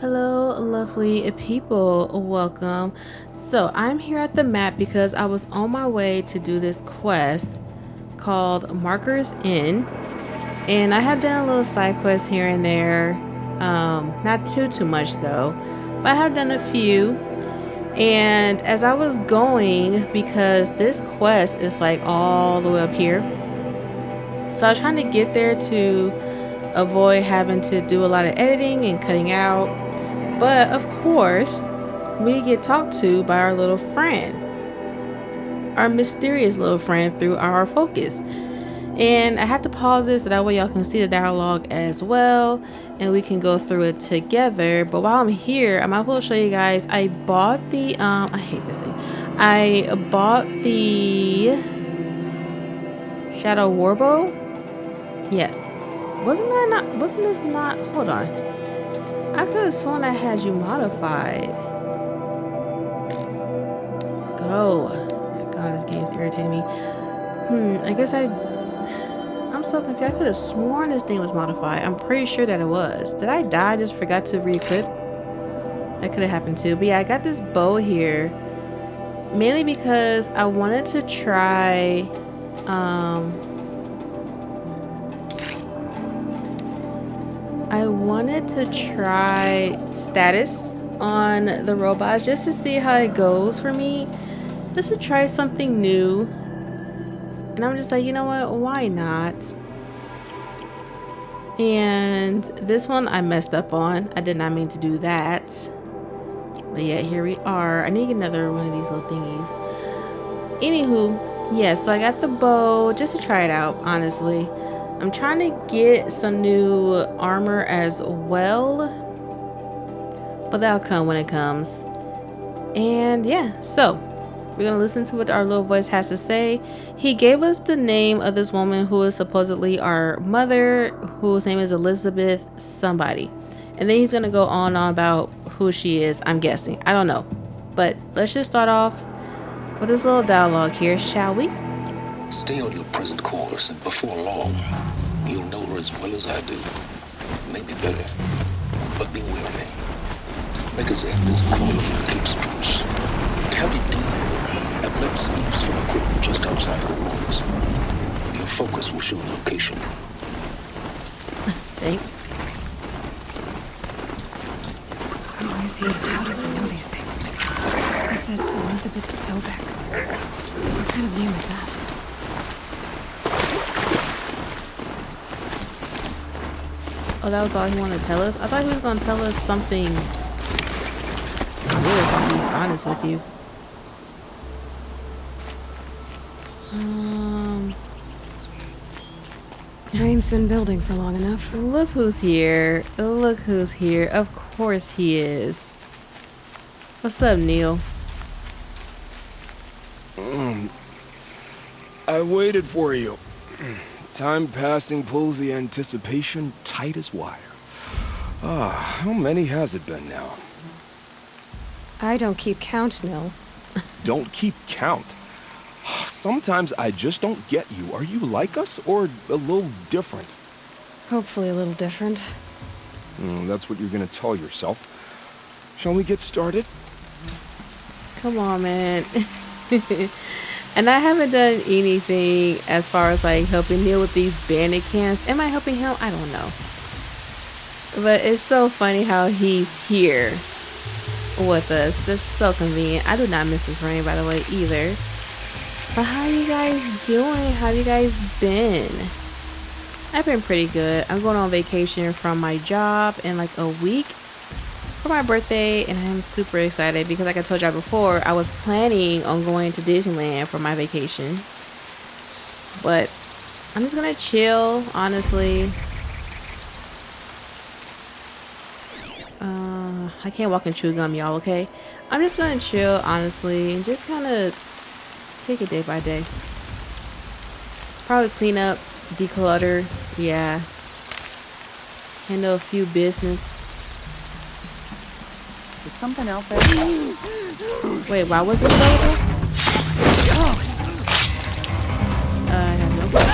Hello, lovely people. Welcome. So, I'm here at the map because I was on my way to do this quest called Markers Inn, and I have done a little side quest here and there. Not too much though, but I have done a few. And as I was going, because this quest is like all the way up here, so I was trying to get there to avoid having to do a lot of editing and cutting out. But of course, we get talked to by our little friend, our mysterious little friend through our focus. And I had to pause this so that way y'all can see the dialogue as well and we can go through it together. But while I'm here, I might as well show you guys. I bought the I hate this thing. I bought the Shadow Warbow. Yes. Wasn't this not, hold on. I could have sworn I had you modified. Go. Oh God, this game's irritating me. I guess I'm so confused. I could have sworn this thing was modified. I'm pretty sure that it was. Did I die? I just forgot to re-equip? That could have happened too. But yeah, I got this bow here. Mainly because I wanted to try status on the robots just to see how it goes for me. Just to try something new. And I'm just like, you know what? Why not? And this one I messed up on. I did not mean to do that. But yeah, here we are. I need another one of these little thingies. Anywho, yeah, so I got the bow just to try it out, honestly. I'm trying to get some new armor as well. But that'll come when it comes. And yeah, so we're gonna listen to what our little voice has to say. He gave us the name of this woman who is supposedly our mother, whose name is Elizabeth somebody. And then he's gonna go on and on about who she is, I'm guessing. I don't know. But let's just start off with this little dialogue here, shall we? Stay on your present course, and before long, you'll know her as well as I do. Maybe better, but be wary. Make us end this call of the Cape Strips. Carry deep, and let's use some equipment just outside the walls. Your focus will show the location. Thanks. Who is he? How does he know these things? I said Elizabeth Sobek. What kind of name is that? Oh, that was all he wanted to tell us? I thought he was going to tell us something weird, to be honest with you. Rain's been building for long enough. Look who's here. Look who's here. Of course he is. What's up, Neil? I waited for you. Time passing pulls the anticipation tight as wire. How many has it been now? I don't keep count, Nil. Don't keep count. Sometimes I just don't get you. Are you like us or a little different? Hopefully a little different. That's what you're gonna tell yourself. Shall we get started? Come on, man. And I haven't done anything as far as like helping Neil with these bandit cans. Am I helping him? I don't know. But it's so funny how he's here with us. That's so convenient. I do not miss this rain, by the way, either. But how are you guys doing? How have you guys been? I've been pretty good. I'm going on vacation from my job in like a week for my birthday, and I'm super excited because like I told y'all before, I was planning on going to Disneyland for my vacation. But I'm just gonna chill, honestly. I can't walk and chew gum, y'all, okay? I'm just gonna chill, honestly, and just kind of take it day by day. Probably clean up, declutter, yeah. Handle a few business. Is something out there? Wait, why was it available? I have no clue.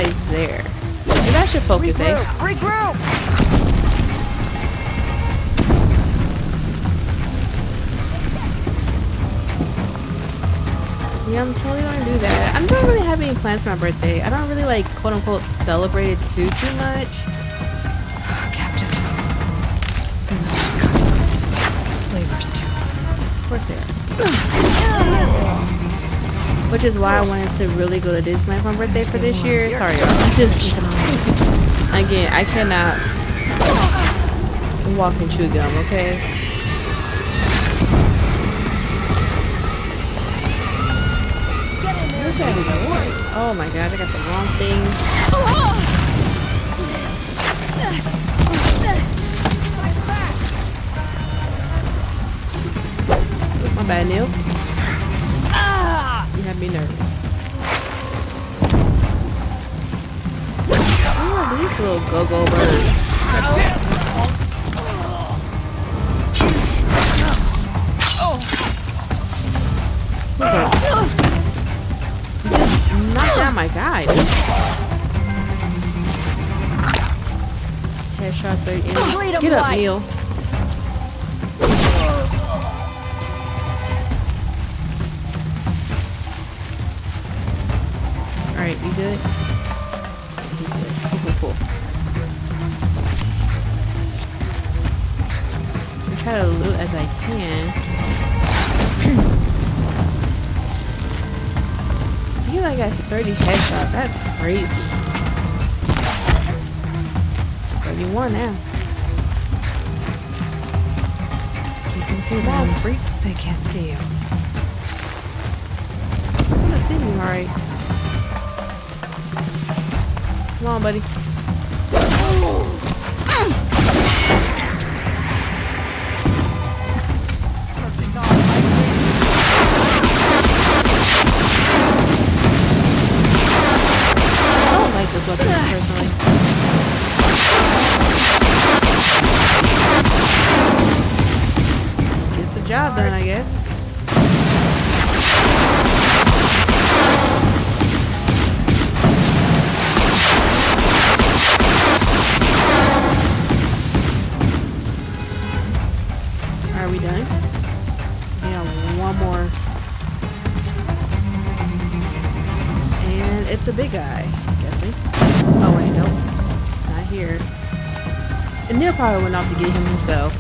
nobody's there. Maybe I should focus, eh? Regroup! Yeah, I'm totally gonna do that. I don't really have any plans for my birthday. I don't really like quote unquote celebrate it too much. Captives. And those cutthroats. Slavers too. Of course they are. Which is why I wanted to really go to Disneyland for my birthday for this year. Sorry y'all. I'm just again, I cannot walk and chew gum, okay? Oh my god, I got the wrong thing. My bad, Neil. You have me nervous. Oh, these little go-go birds. Knock down my guy, dude. Headshot 30 enemies. Get up, Neil. Alright, we good? He's good. Cool. I try to loot as I can. I feel like I got 30 headshots. That's crazy. 31 now. You can see Come them. on, freaks. They can't see you. I'm gonna see you, alright. Come on, buddy. I don't like this weapon personally. Gets the job done, I guess. Are we done? Yeah, one more. And it's a big guy, I'm guessing. Oh wait, nope. Not here. And Neil probably went off to get him himself.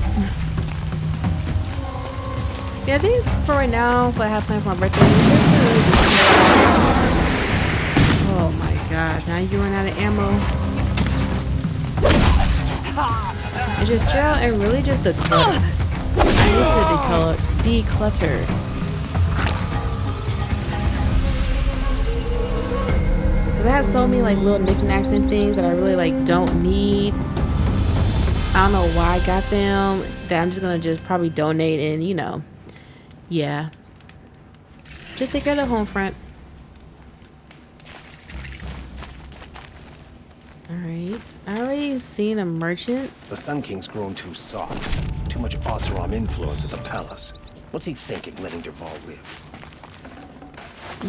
Yeah, I think for right now, what I have planned for my birthday is just to really just chill. Oh my gosh, now you run out of ammo. And just chill and really just declutter. I need to declutter. Cause I have so many like little knickknacks and things that I really like don't need. I don't know why I got them. That I'm just gonna just probably donate and you know, yeah. Just take care of the home front. Alright. I already seen a merchant. The Sun King's grown too soft. Too much Oseram influence at the palace. What's he thinking, letting Dervahl live?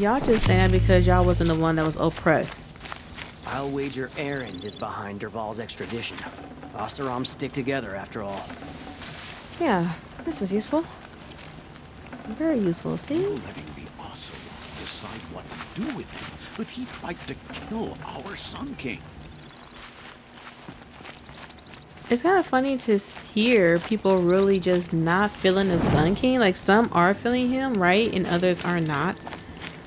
Y'all just saying because y'all wasn't the one that was oppressed. I'll wager Aaron is behind Dervahl's extradition. Oseram stick together after all. Yeah, this is useful. Very useful, see? You're letting the Oseram decide what to do with him, but he tried to kill our Sun King. It's kind of funny to hear people really just not feeling the Sun King. Like some are feeling him, right? And others are not.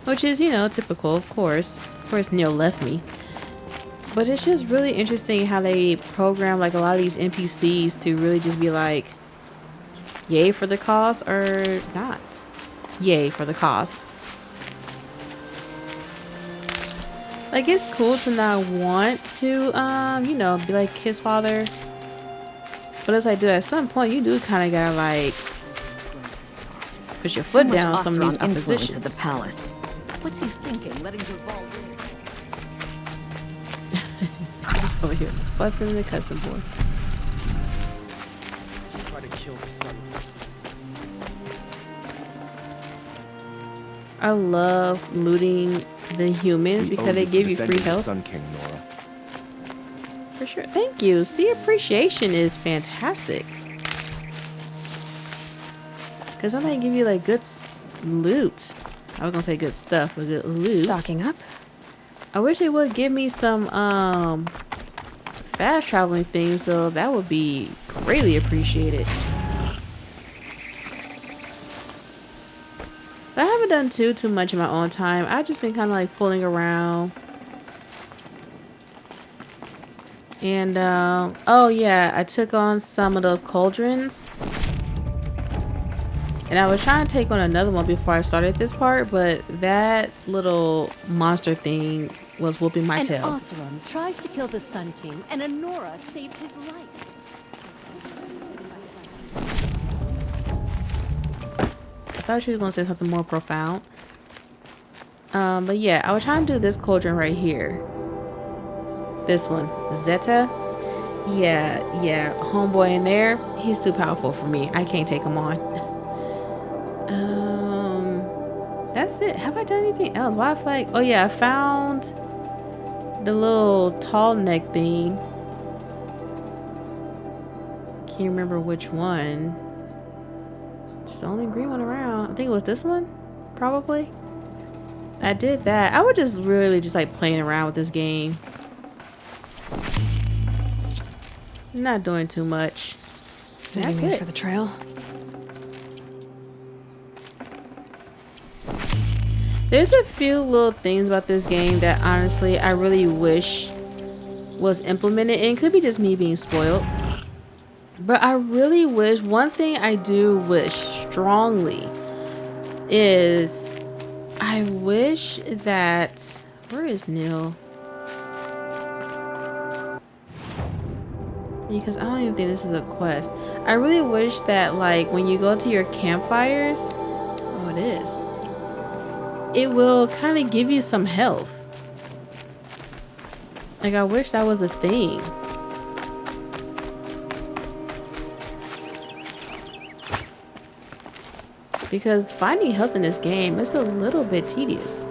Which is, you know, typical, of course. Of course, Neil left me. But it's just really interesting how they program like a lot of these NPCs to really just be like, yay for the cause or not. Yay for the cause. Like it's cool to not want to, you know, be like his father. But as I do, at some point, you do kind of gotta like put your foot down on some of these oppositions. At the palace. What's he thinking? Letting Dervahl live? Just over here, busting the cussing boy. Try to kill the sun. I love looting the humans because they give you free health. Sun King, Nora. For sure. Thank you. See, appreciation is fantastic. Because I might give you like good loot. I was gonna say good stuff, but good loot. Stocking up. I wish they would give me some fast traveling things, so that would be greatly appreciated. I haven't done too much in my own time. I've just been kind of like fooling around. And oh yeah, I took on some of those cauldrons. And I was trying to take on another one before I started this part, but that little monster thing was whooping my tail. An Oseram tries to kill the Sun King, and Anora saves his life. I thought she was going to say something more profound. But yeah, I was trying to do this cauldron right here. This one. Zeta. Yeah. Homeboy in there, he's too powerful for me. I can't take him on. That's it. Have I done anything else? Why I feel like, oh yeah, I found the little tall neck thing. Can't remember which one. It's the only green one around. I think it was this one, probably. I did that. I was just really just like playing around with this game. Not doing too much. Saving these for the trail. There's a few little things about this game that honestly I really wish was implemented, and it could be just me being spoiled. But I really wish, one thing I do wish strongly is I wish that, where is Neil? Because I don't even think this is a quest. I really wish that like when you go to your campfires, oh it is. It will kind of give you some health. Like I wish that was a thing. Because finding health in this game is a little bit tedious.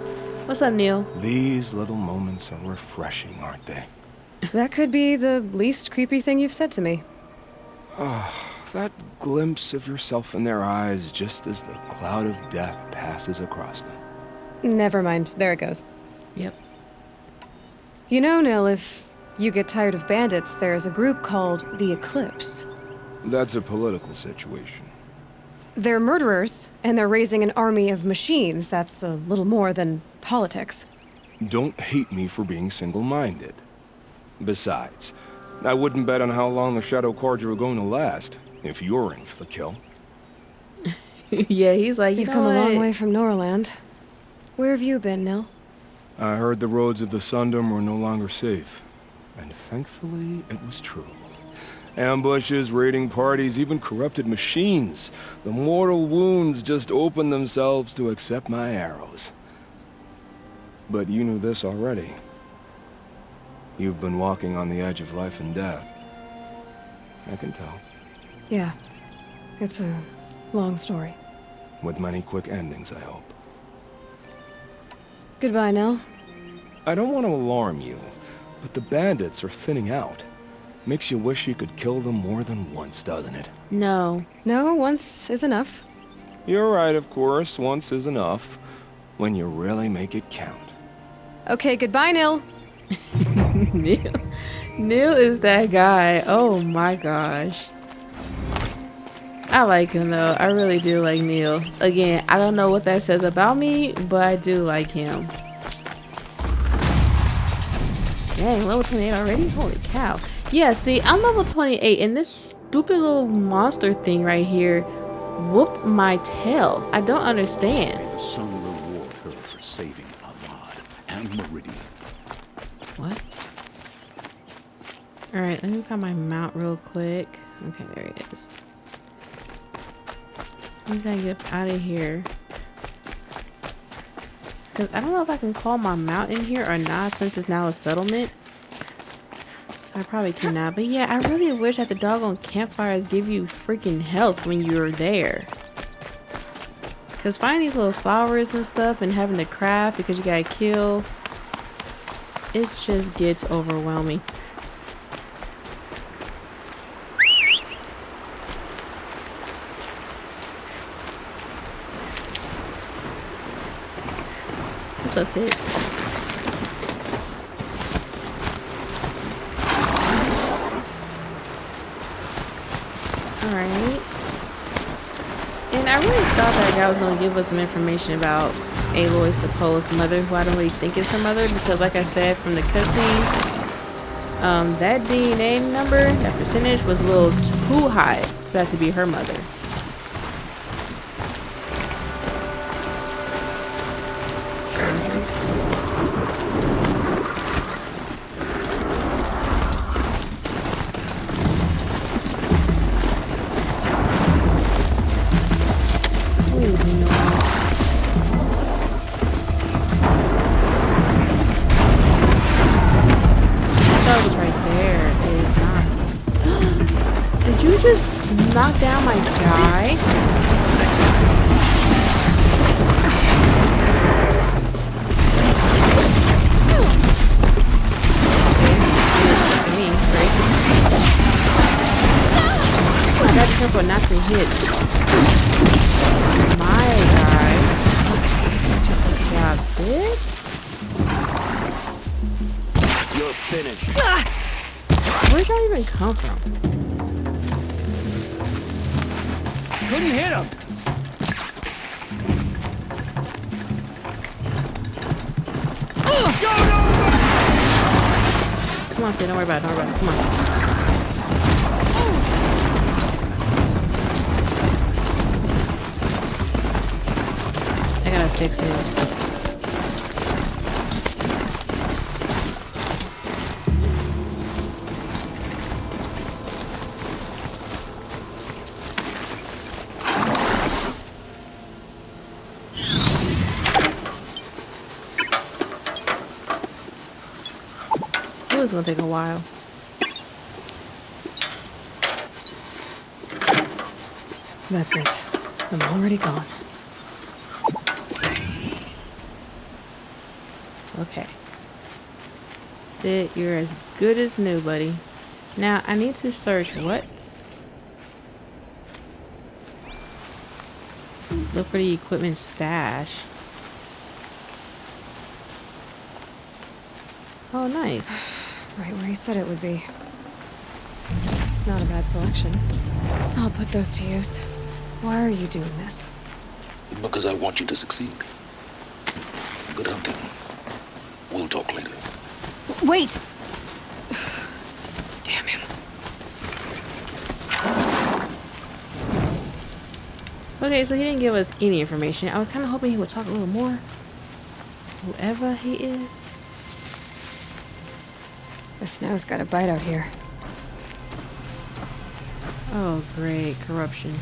What's up, Neil? These little moments are refreshing, aren't they? That could be the least creepy thing you've said to me. That glimpse of yourself in their eyes just as the cloud of death passes across them. Never mind. There it goes. Yep. You know, Nil, if you get tired of bandits, there's a group called the Eclipse. That's a political situation. They're murderers, and they're raising an army of machines. That's a little more than politics. Don't hate me for being single-minded. Besides, I wouldn't bet on how long the Shadow Cards are going to last, if you're in for the kill. Yeah, he's like, You've come a long way from Norland. Where have you been, Nil? I heard the roads of the Sundom were no longer safe. And thankfully, it was true. Ambushes, raiding parties, even corrupted machines. The mortal wounds just opened themselves to accept my arrows. But you knew this already. You've been walking on the edge of life and death. I can tell. Yeah. It's a long story. With many quick endings, I hope. Goodbye, Nil. I don't want to alarm you, but the bandits are thinning out. Makes you wish you could kill them more than once, doesn't it? No. No, once is enough. You're right, of course. Once is enough. When you really make it count. Okay, goodbye, Nil. Neil is that guy. Oh my gosh. I like him though. I really do like Neil. Again, I don't know what that says about me, but I do like him. Dang, level 28 already? Holy cow. Yeah, see, I'm level 28 and this stupid little monster thing right here whooped my tail. I don't understand. May the sun reward her for saving Avad and Meridian. What? Alright, let me find my mount real quick. Okay, there it is. I'm gonna get out of here. Because I don't know if I can call my mount in here or not since it's now a settlement. I probably cannot. But yeah, I really wish that the doggone campfires give you freaking health when you're there. Because finding these little flowers and stuff and having to craft because you gotta kill, it just gets overwhelming. What's up, Sid? Alright. And I really thought that guy was going to give us some information about Aloy's supposed mother, who I don't really think is her mother, because like I said from the cutscene, that DNA number, that percentage was a little too high for that to be her mother. Knock down my guy. I gotta be careful not to hit my guy. Just like job, Sid. You're finished. Where'd y'all even come from? Couldn't hit him. Come on, Sid, don't worry about it, don't worry about it. Come on. I gotta fix it. It's gonna take a while. That's it. I'm already gone. Okay. Sid, you're as good as new, buddy. Now, I need to search what? Look for the equipment stash. Oh, nice. Right where he said it would be. Not a bad selection. I'll put those to use. Why are you doing this? Because I want you to succeed. Good hunting. We'll talk later. Wait! Damn him. Okay, so he didn't give us any information. I was kind of hoping he would talk a little more. Whoever he is. The snow's got a bite out here. Oh, great. Corruption.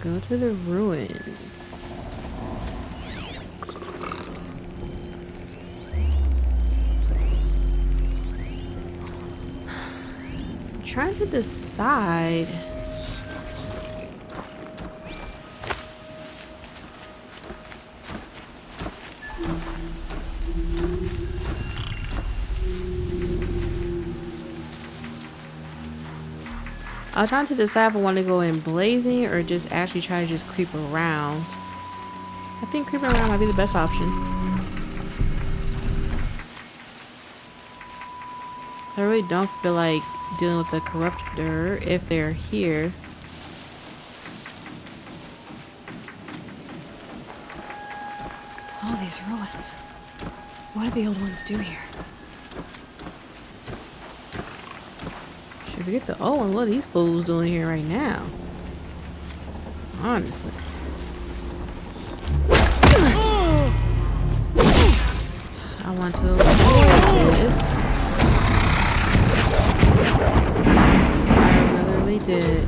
Go to the ruins. Trying to decide. I was trying to decide if I want to go in blazing or just actually try to just creep around. I think creeping around might be the best option. I really don't feel like dealing with the corruptor if they're here. All these ruins. What did the old ones do here? Forget the old one. What are these fools doing here right now? Honestly. I want to avoid this. I literally did.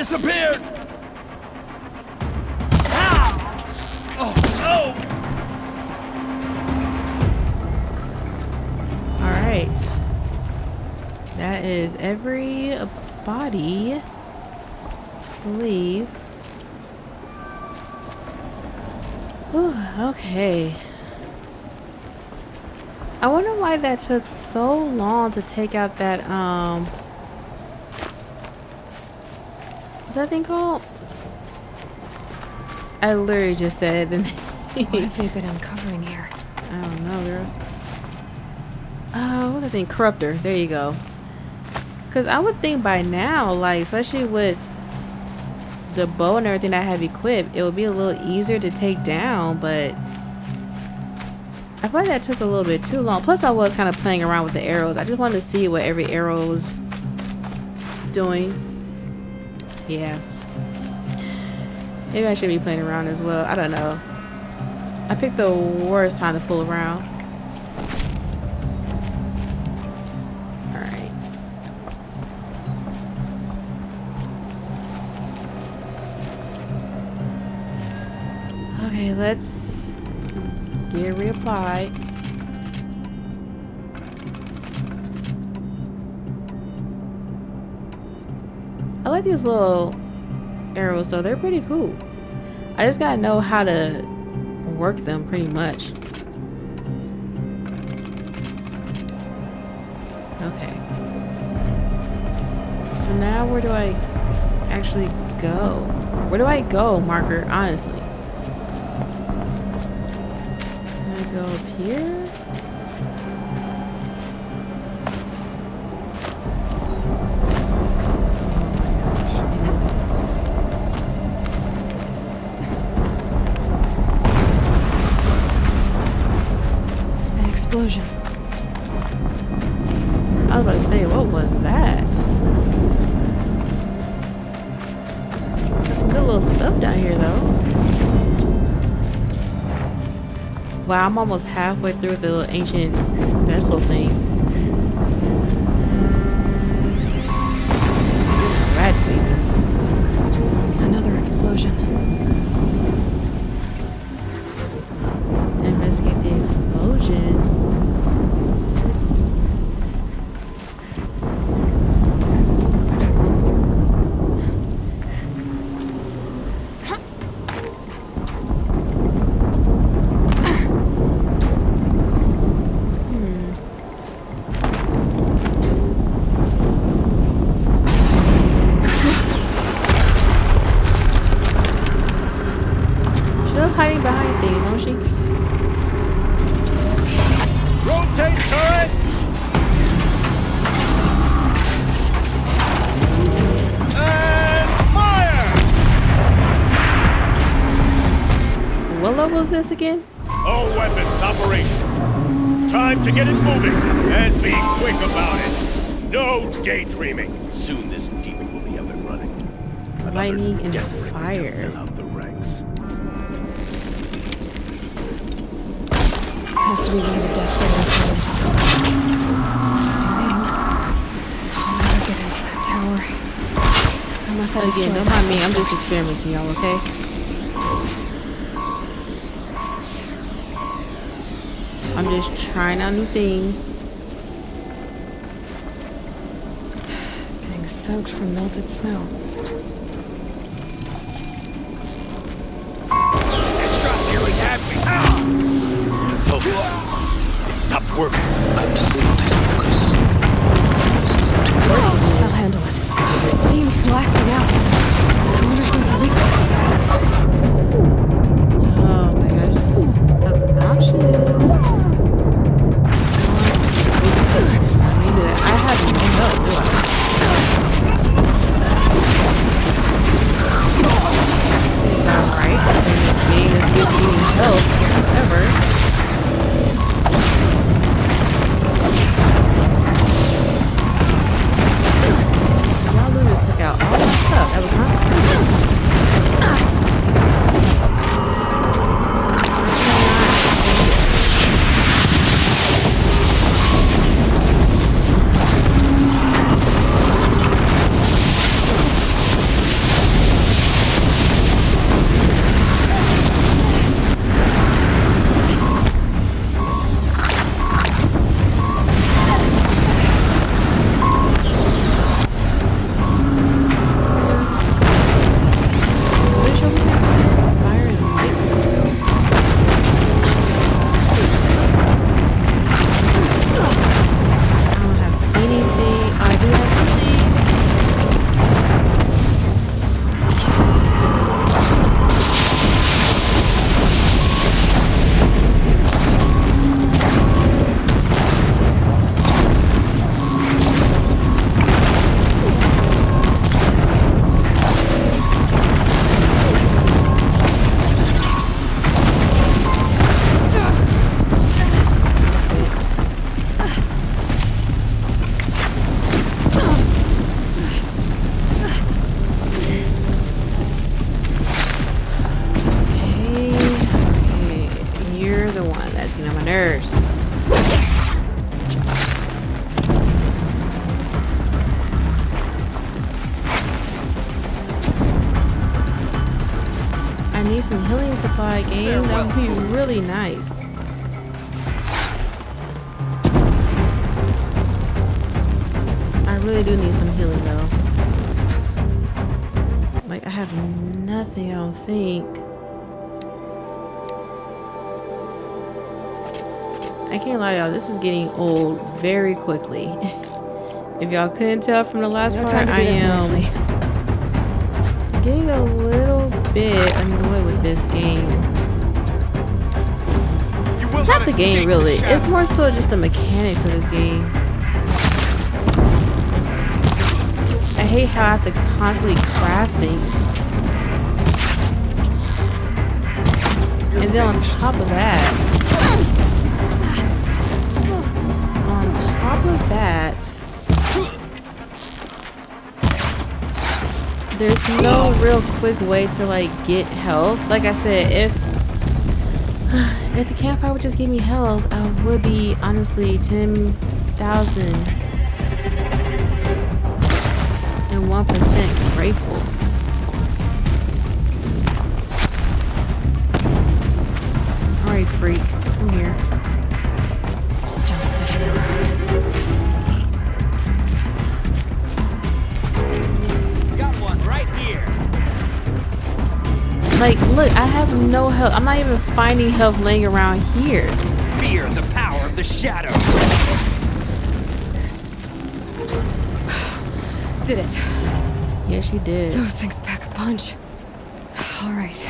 disappeared! Alright. That is every body, I believe. Whew, okay. I wonder why that took so long to take out that, what's that thing called? I literally just said the name. What have they been uncovering here? I don't know, girl. What's that thing? Corruptor. There you go. Because I would think by now, like, especially with the bow and everything that I have equipped, it would be a little easier to take down, but I feel like that took a little bit too long. Plus, I was kind of playing around with the arrows. I just wanted to see what every arrow was doing. Yeah. Maybe I should be playing around as well. I don't know. I picked the worst time to fool around. Alright. Okay, let's get reapplied. I like these little arrows though, they're pretty cool. I just gotta know how to work them pretty much. Okay. So now where do I actually go? Where do I go, marker, honestly? Can I go up here? Explosion. I was about to say, what was that? Got some good little stuff down here, though. Wow, I'm almost halfway through with the little ancient vessel thing. Rat sleeping. Another explosion. Investigate the explosion. Hiding behind things, don't she? Rotate turret! And fire! What level is this again? All weapons operational. Time to get it moving and be quick about it. No daydreaming. Soon this demon will be up and running. Another Lightning and devil ready to fire. fill out the ranks. Has to be one of the death raiders Jordan talked about. I'll never get into that tower. I must have Again, don't mind me. I'm just experimenting, y'all, okay? I'm just trying out new things. Getting soaked from melted snow. Extra nearly had me. Focus. It stopped working. I've disabled his focus. This isn't too I'll handle it. The steam's blasting out. I wonder if there's a weakness. Oh my gosh, this is obnoxious. I have no help, do I? Seems alright. This game is giving me help whatsoever. need some healing supply, game. That would be really nice. I really do need some healing though. Like I have nothing, I don't think. I can't lie to y'all, this is getting old very quickly. If y'all couldn't tell from the last part, I am getting a little bit annoyed with this game. Not the game really, it's more so just the mechanics of this game. I hate how I have to constantly craft things. And then on top of that, there's no real quick way to like get health. Like I said, if the campfire would just give me health, I would be honestly 10,001% grateful. Alright, freak, come here. Still sniffing around. Got one right here. Like, look, I have no health. I'm not even finding health laying around here. Fear the power of the shadow. Did it. Yes, you did. Those things pack a punch. All right.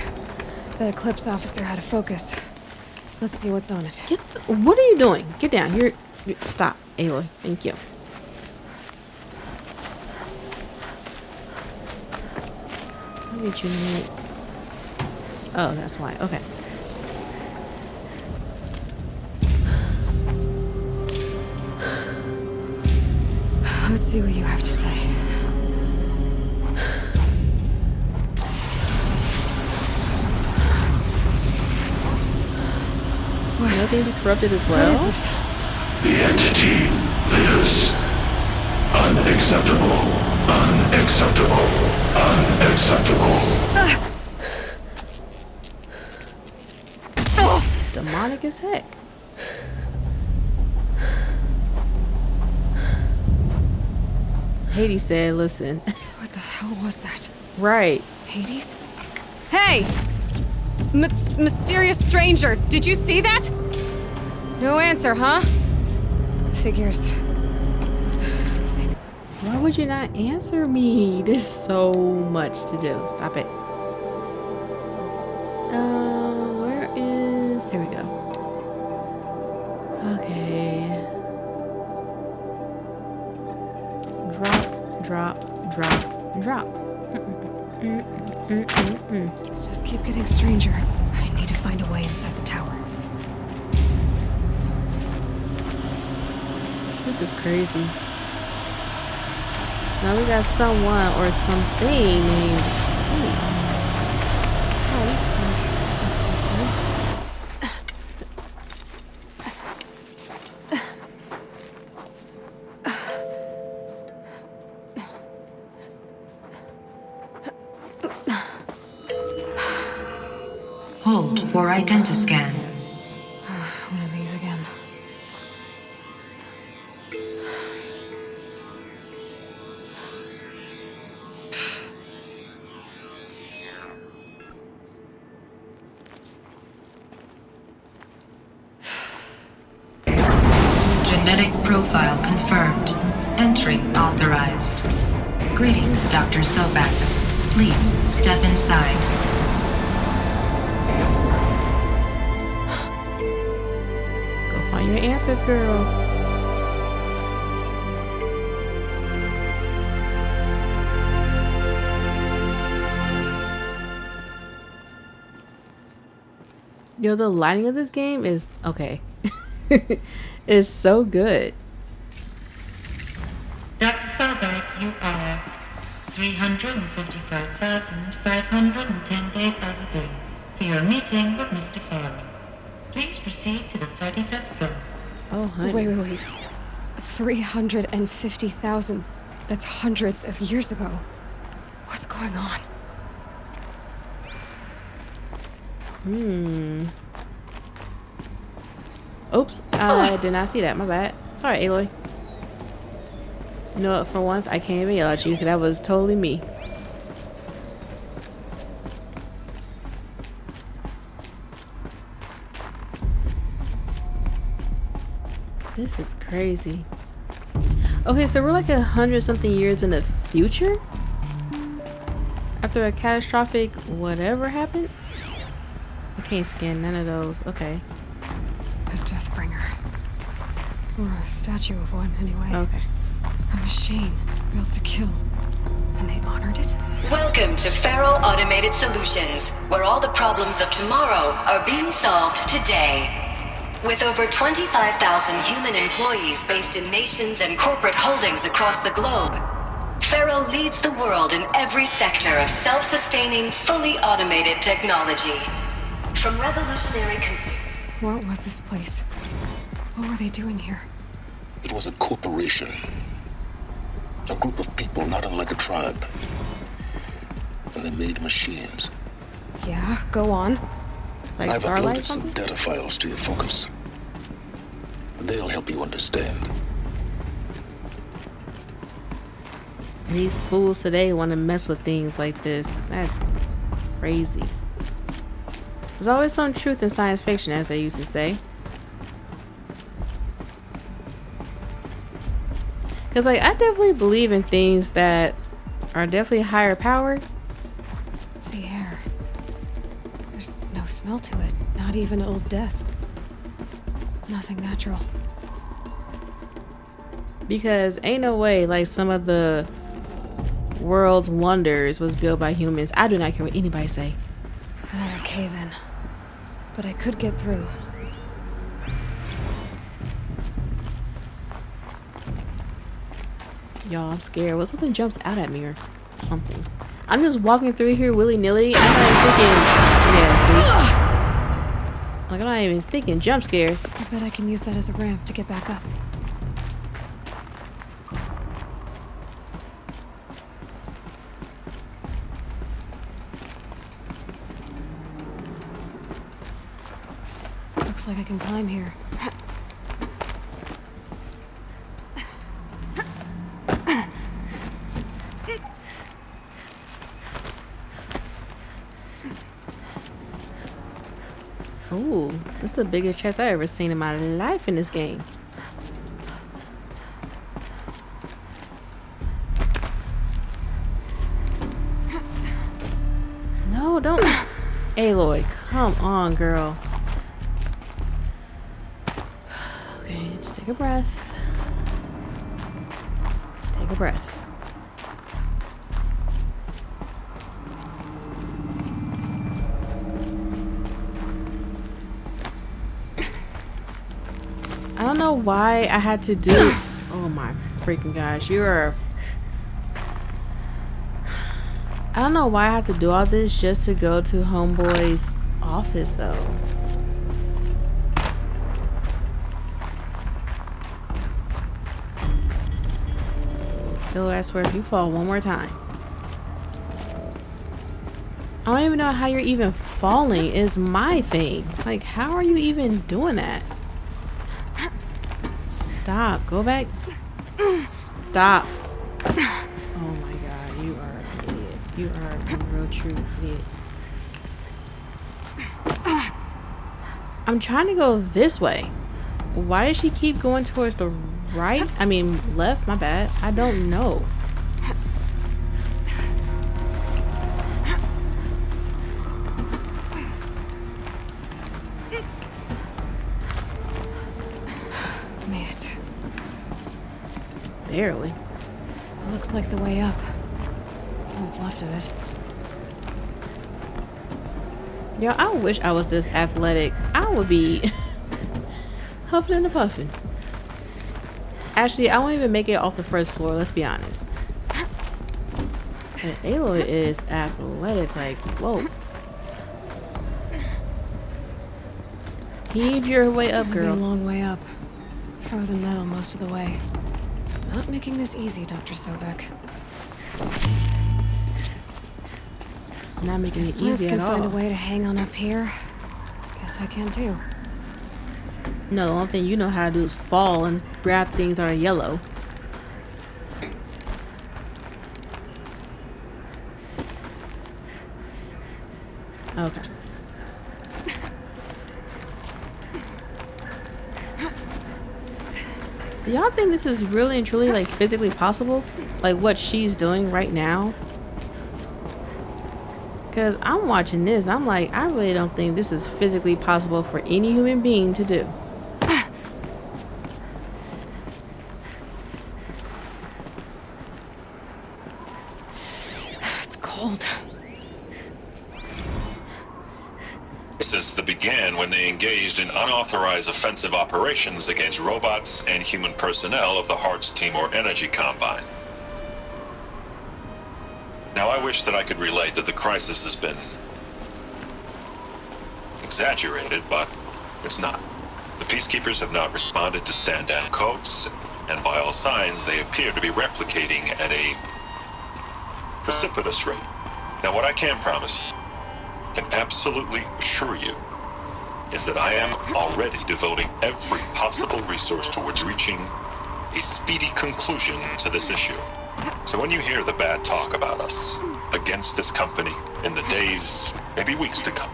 That Eclipse officer had a focus. Let's see what's on it. What are you doing? Get down. Stop, Aloy. Thank you. I'll get you in a minute. Oh, that's why. Okay. Let's see what you have to say. Nothing corrupted as well. What is this? The entity lives. Unacceptable. Unacceptable. Unacceptable. Demonic as heck. Hades said, listen. What the hell was that? Right. Hades? Hey! Mysterious stranger, did you see that? No answer, huh? Figures. Why would you not answer me? There's so much to do. Stop it. Where is... There we go. Okay. Drop, drop. Let's just keep getting stranger. I need to find a way inside the tower. This is crazy. So now we got someone or something named It's tight. Let's face them. Hold for identiscan. One of these again. Genetic profile confirmed. Entry authorized. Greetings, Dr. Sobek. Please step inside. Find your answers, girl. Yo, the lighting of this game is okay. It's so good. Dr. Sobek, you are 355,510 days overdue for your meeting with Mr. Farley. Please proceed to the 35th floor. Oh, honey. Wait. 350,000. That's hundreds of years ago. What's going on? Oops, I did not see that. My bad. Sorry, Aloy. You know what? For once, I can't even yell at you because that was totally me. This is crazy. Okay, so we're like 100-something years in the future? After a catastrophic whatever happened? I can't scan none of those. Okay. A Deathbringer. Or a statue of one, anyway. Okay. A machine built to kill. And they honored it? Welcome to Faro Automated Solutions, where all the problems of tomorrow are being solved today. With over 25,000 human employees based in nations and corporate holdings across the globe, Faro leads the world in every sector of self-sustaining, fully automated technology. From revolutionary What was this place? What were they doing here? It was a corporation. A group of people not unlike a tribe. And they made machines. Yeah, go on. Like I've Starlight uploaded some data files to your focus. They'll help you understand. These fools today want to mess with things like this. That's crazy. There's always some truth in science fiction, as they used to say. Because, like, I definitely believe in things that are definitely higher powered. The air. There's no smell to it. Not even old death. Nothing natural. Because ain't no way, like, some of the world's wonders was built by humans. I do not care what anybody say. Another cave-in. But I could get through. Y'all, I'm scared. What, something jumps out at me or something? I'm just walking through here willy-nilly. I'm not thinking... Yeah, see? Like, I'm not even thinking jump scares. I bet I can use that as a ramp to get back up. Looks like I can climb here. Ooh, this is the biggest chest I've ever seen in my life in this game. No, don't. Aloy, come on, girl. Okay, just take a breath. Take a breath. I don't know why I had to do. Oh my freaking gosh, you're. I don't know why I have to do all this just to go to Homeboy's office though. Phil, I swear, if you fall one more time. I don't even know how you're even falling is my thing. Like, how are you even doing that? Stop. Go back. Stop. Oh my god, you are an idiot. You are a real true idiot. I'm trying to go this way. Why does she keep going towards the right? I mean, left, my bad. I don't know. Made it. Barely. Looks like the way up. What's left of it. Yo, I wish I was this athletic. I would be huffing and puffing. Actually, I won't even make it off the first floor, let's be honest. And Aloy is athletic, like, whoa. Heave your way up, It'll be girl. a long way up. Frozen metal most of the way. Not making this easy, Dr. Sobek. Not making it Plants easy can at find a all. way to hang on up here. Guess I can too. No, the only thing you know how to do is fall and grab things that are yellow. Okay. Do y'all think this is really and truly like physically possible? Like what she's doing right now? Because I'm watching this, I'm like, I really don't think this is physically possible for any human being to do. It's cold. Since the began when they engaged in unauthorized offensive operations against robots and human personnel of the Hearts Timor Energy Combine. Now, I wish that I could relate that the crisis has been exaggerated, but it's not. The peacekeepers have not responded to stand-down codes, and by all signs, they appear to be replicating at a precipitous rate. Now, what I can promise, can absolutely assure you, is that I am already devoting every possible resource towards reaching a speedy conclusion to this issue. So when you hear the bad talk about us against this company in the days, maybe weeks to come,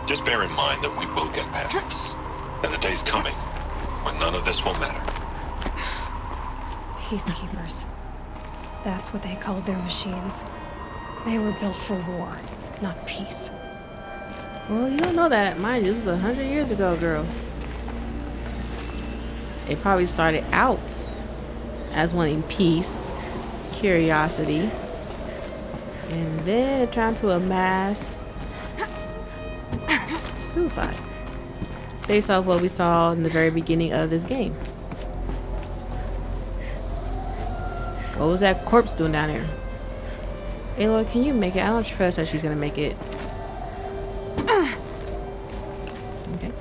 just bear in mind that we will get past this. That a day's coming when none of this will matter. Peacekeepers. That's what they called their machines. They were built for war, not peace. Well, you don't know that. Mind you, this was 100 years ago, girl. They probably started out as wanting peace, curiosity, and then trying to amass suicide. Based off what we saw in the very beginning of this game. What was that corpse doing down there? AERO, can you make it? I don't trust that she's gonna make it. Okay.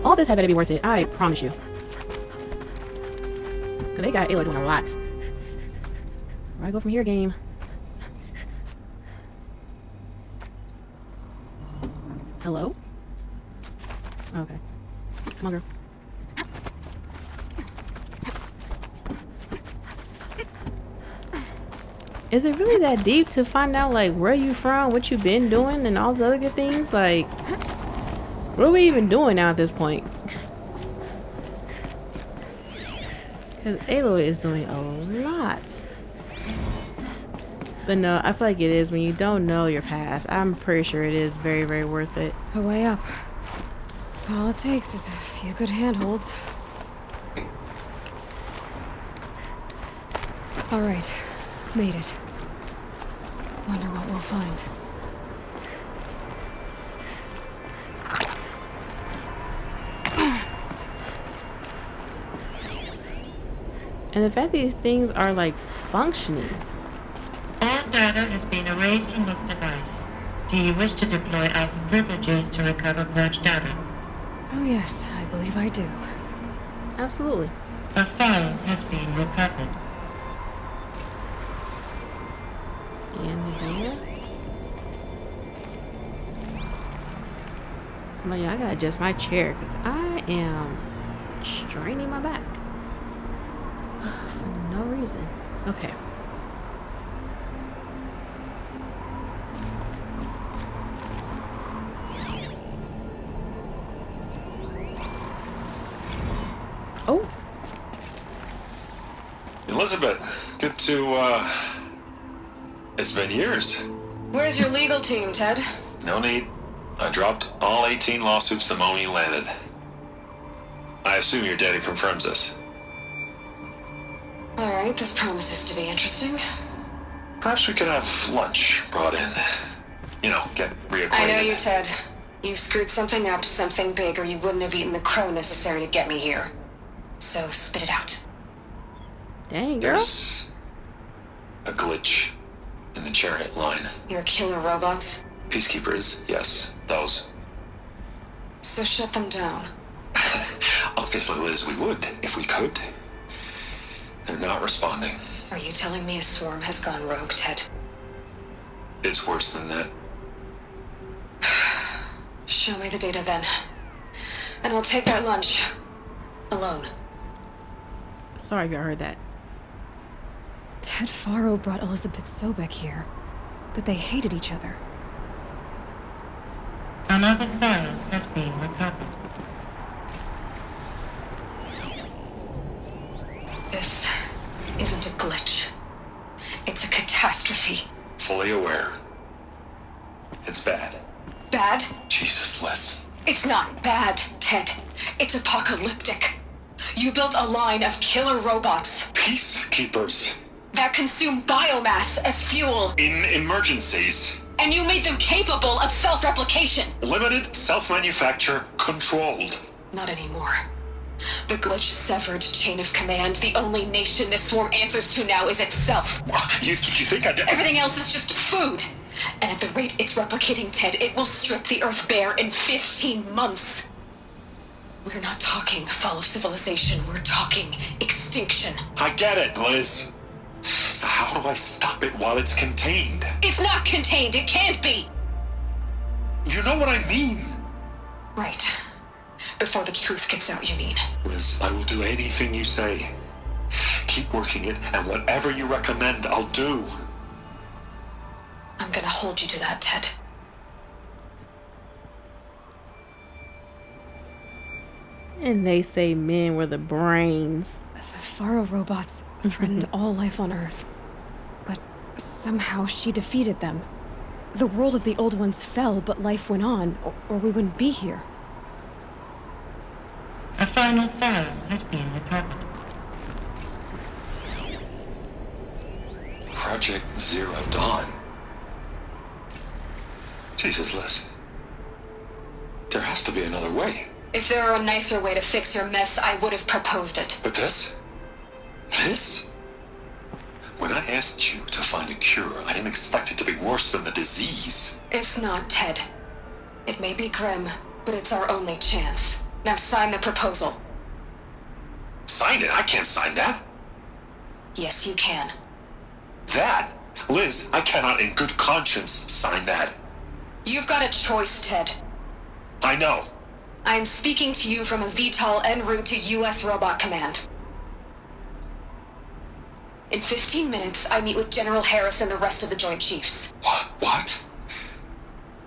All this had better be worth it, I promise you. Cause they got AERO doing a lot. Where I go from here, game? Hello? Okay. Come on, girl. Is it really that deep to find out, like, where you from, what you been doing, and all the other good things? Like, what are we even doing now at this point? Because AERO is doing a lot. But no, I feel like it is. When you don't know your past, I'm pretty sure it is very, very worth it. A way up. All it takes is a few good handholds. All right. Made it. Wonder what we'll find. And the fact these things are like functioning. All data has been erased from this device. Do you wish to deploy alpha privileges to recover purged data? Oh yes, I believe I do. Absolutely. A file has been recovered. Scan the data. Oh yeah, I gotta adjust my chair because I am straining my back. For no reason. Okay. Oh. Elizabeth, good to, it's been years. Where's your legal team, Ted? No need. I dropped all 18 lawsuits the moment you landed. I assume your daddy confirms this. Alright, this promises to be interesting. Perhaps we could have lunch brought in. You know, get reacquainted. I know you, Ted. You screwed something up, something big, or you wouldn't have eaten the crow necessary to get me here. So spit it out. Dang, girl. There's a glitch in the chariot line. Your killer robots? Peacekeepers, yes, those. So shut them down. Obviously, Liz, we would, if we could. They're not responding. Are you telling me a swarm has gone rogue, Ted? It's worse than that. Show me the data then. And I'll take that lunch. Alone. Sorry if y'all heard that. Ted Faro brought Elizabeth Sobek here, but they hated each other. Another file has been recovered. This isn't a glitch. It's a catastrophe. Fully aware. It's bad. Bad? Jesus, Les. It's not bad, Ted. It's apocalyptic. You built a line of killer robots. Peacekeepers. That consume biomass as fuel. In emergencies. And you made them capable of self-replication. Limited, self-manufacture, controlled. Not anymore. The glitch severed chain of command. The only nation this swarm answers to now is itself. You think I'd... Everything else is just food. And at the rate it's replicating, Ted, it will strip the Earth bare in 15 months. We're not talking fall of civilization. We're talking extinction. I get it, Liz. So how do I stop it while it's contained? It's not contained. It can't be. You know what I mean? Right. Before the truth gets out, you mean? Liz, I will do anything you say. Keep working it, and whatever you recommend, I'll do. I'm gonna hold you to that, Ted. And they say men were the brains. The Faro robots threatened all life on Earth. But somehow she defeated them. The world of the old ones fell, but life went on, or we wouldn't be here. A final file has been recovered. Project Zero Dawn. Jesus, Liz. There has to be another way. If there were a nicer way to fix your mess, I would have proposed it. But this? This? When I asked you to find a cure, I didn't expect it to be worse than the disease. It's not, Ted. It may be grim, but it's our only chance. Now sign the proposal. Sign it? I can't sign that. Yes, you can. That? Liz, I cannot in good conscience sign that. You've got a choice, Ted. I know. I'm speaking to you from a VTOL en route to U.S. Robot Command. In 15 minutes, I meet with General Harris and the rest of the Joint Chiefs. What?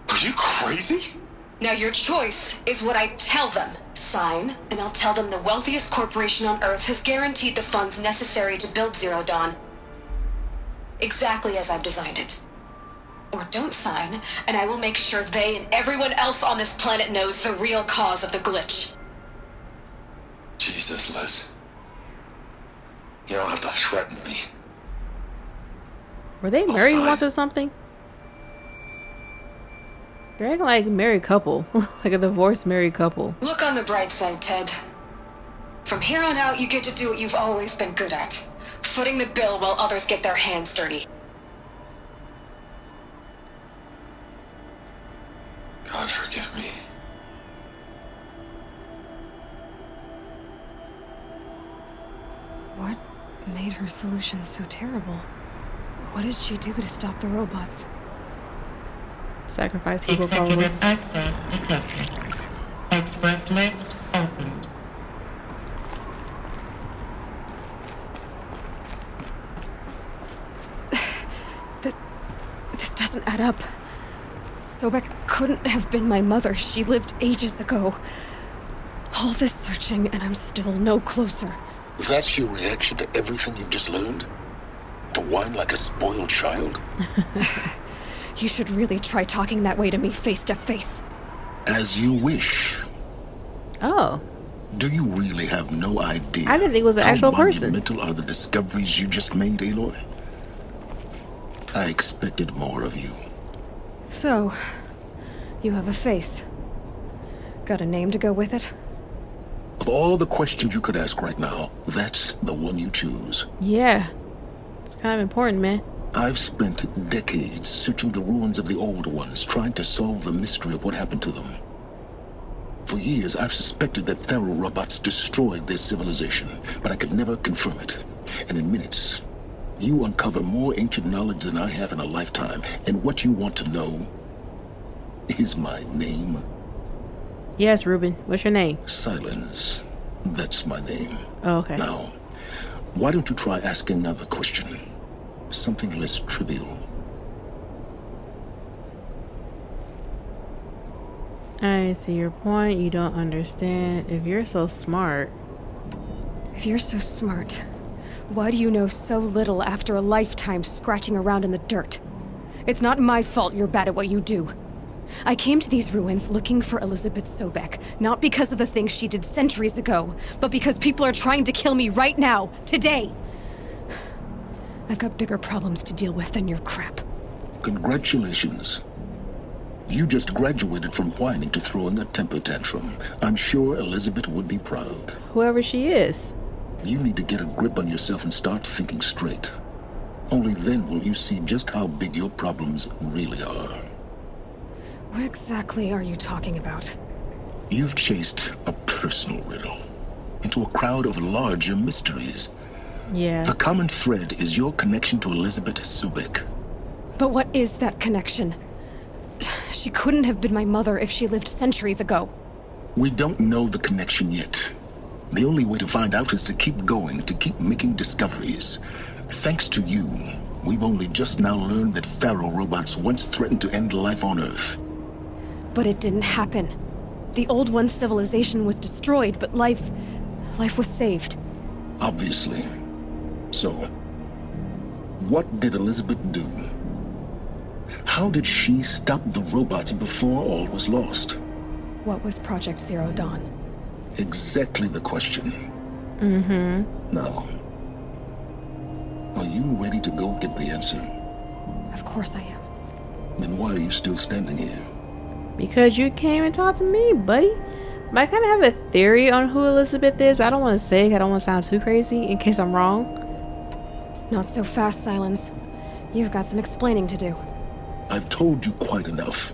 Are you crazy? Now your choice is what I tell them. Sign, and I'll tell them the wealthiest corporation on Earth has guaranteed the funds necessary to build Zero Dawn. Exactly as I've designed it. Or don't sign, and I will make sure they and everyone else on this planet knows the real cause of the glitch. Jesus, Liz. You don't have to threaten me. Were they married once or something? They're acting like a married couple. Like a divorced married couple. Look on the bright side, Ted. From here on out, you get to do what you've always been good at. Footing the bill while others get their hands dirty. God forgive me. What made her solution so terrible? What did she do to stop the robots? Sacrifice people, probably. Executive access detected. Express lift opened. This doesn't add up. Sobek couldn't have been my mother. She lived ages ago. All this searching, and I'm still no closer. That's your reaction to everything you've just learned? To whine like a spoiled child? You should really try talking that way to me face to face. As you wish. Oh. Do you really have no idea? I didn't think it was an actual person. How monumental are the discoveries you just made, Aloy? I expected more of you. So, you have a face. Got a name to go with it? Of all the questions you could ask right now, that's the one you choose. Yeah. It's kind of important, man. I've spent decades searching the ruins of the old ones, trying to solve the mystery of what happened to them. For years, I've suspected that Faro robots destroyed their civilization, but I could never confirm it. And in minutes, You uncover more ancient knowledge than I have in a lifetime, and what you want to know is my name. Yes, Ruben. What's your name? Silence. That's my name. Oh, okay. Now, why don't you try asking another question? Something less trivial. I see your point. You don't understand. If you're so smart... If you're so smart, why do you know so little after a lifetime scratching around in the dirt? It's not my fault you're bad at what you do. I came to these ruins looking for Elizabeth Sobek, not because of the things she did centuries ago, but because people are trying to kill me right now, today. I've got bigger problems to deal with than your crap. Congratulations. You just graduated from whining to throwing a temper tantrum. I'm sure Elizabeth would be proud. Whoever she is. You need to get a grip on yourself and start thinking straight. Only then will you see just how big your problems really are. What exactly are you talking about? You've chased a personal riddle into a crowd of larger mysteries. Yeah. The common thread is your connection to Elizabeth Sobek. But what is that connection? She couldn't have been my mother if she lived centuries ago. We don't know the connection yet. The only way to find out is to keep going, to keep making discoveries. Thanks to you, we've only just now learned that Pharaoh robots once threatened to end life on Earth. But it didn't happen. The Old One's civilization was destroyed, but life was saved. Obviously. So, what did Elizabeth do? How did she stop the robots before all was lost? What was Project Zero Dawn? Exactly the question. Now, are you ready to go get the answer? Of course I am. Then why are you still standing here? Because you came and talked to me, buddy. But I kind of have a theory on who Elizabeth is, but I don't want to say it. I don't want to sound too crazy in case I'm wrong. Not so fast, Silence. You've got some explaining to do. I've told you quite enough.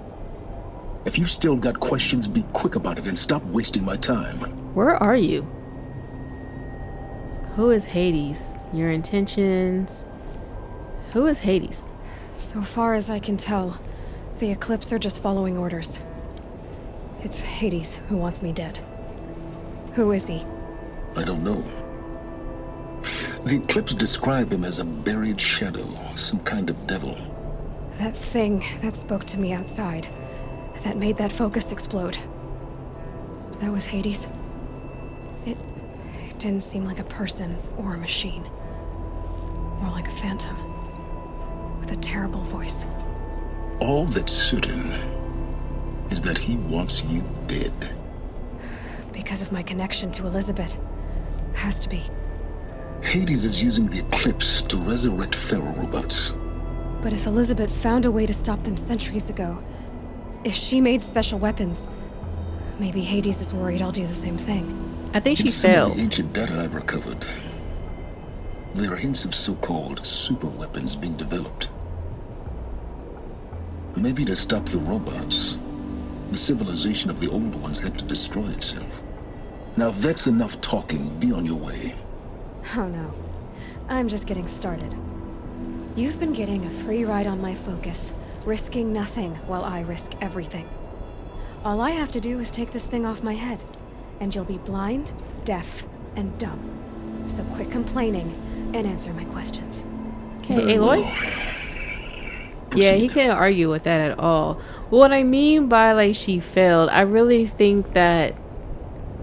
If you still got questions, be quick about it and stop wasting my time. Where are you? Who is Hades? Your intentions? Who is Hades? So far as I can tell, the Eclipse are just following orders. It's Hades who wants me dead. Who is he? I don't know. The Eclipse describe him as a buried shadow, some kind of devil. That thing that spoke to me outside, that made that focus explode. That was Hades. It didn't seem like a person or a machine. More like a phantom. With a terrible voice. All that's certain is that he wants you dead. Because of my connection to Elizabeth. Has to be. Hades is using the Eclipse to resurrect Pharaoh robots. But if Elizabeth found a way to stop them centuries ago, if she made special weapons, maybe Hades is worried I'll do the same thing. I think she In some failed. of the ancient data I've recovered, there are hints of so-called super weapons being developed. Maybe to stop the robots, the civilization of the old ones had to destroy itself. Now if that's enough talking, be on your way. Oh no. I'm just getting started. You've been getting a free ride on my focus, risking nothing while I risk everything. All I have to do is take this thing off my head, and you'll be blind, deaf, and dumb. So quit complaining and answer my questions. Okay, Aloy? Yeah, he couldn't argue with that at all. What I mean by like she failed, I really think that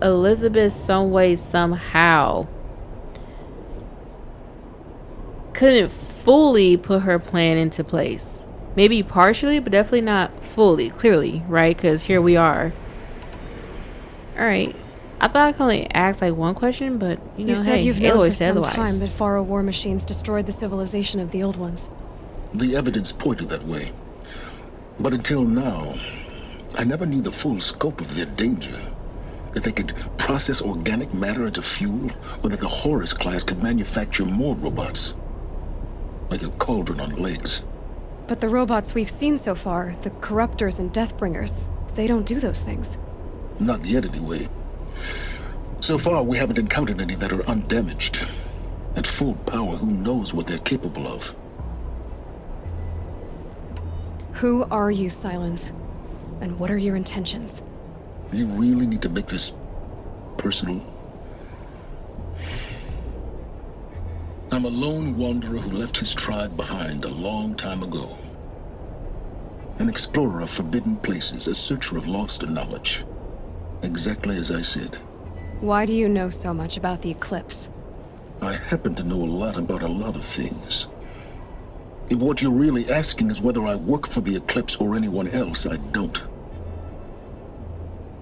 Elizabeth some way, somehow couldn't fully put her plan into place. Maybe partially, but definitely not fully, clearly, right? Because here we are. Alright. I thought I could only ask like one question, but you know, said hey, you've known Aloy for said some otherwise. time that Pharaoh war machines destroyed the civilization of the old ones. The evidence pointed that way. But until now, I never knew the full scope of their danger. That they could process organic matter into fuel, or that the Horus class could manufacture more robots. Like a cauldron on legs. But the robots we've seen so far, the Corruptors and Deathbringers, they don't do those things. Not yet, anyway. So far, we haven't encountered any that are undamaged. At full power, who knows what they're capable of? Who are you, Silence? And what are your intentions? You really need to make this personal? I'm a lone wanderer who left his tribe behind a long time ago. An explorer of forbidden places, a searcher of lost knowledge. Exactly as I said. Why do you know so much about the eclipse? I happen to know a lot about a lot of things. If what you're really asking is whether I work for the eclipse or anyone else, I don't.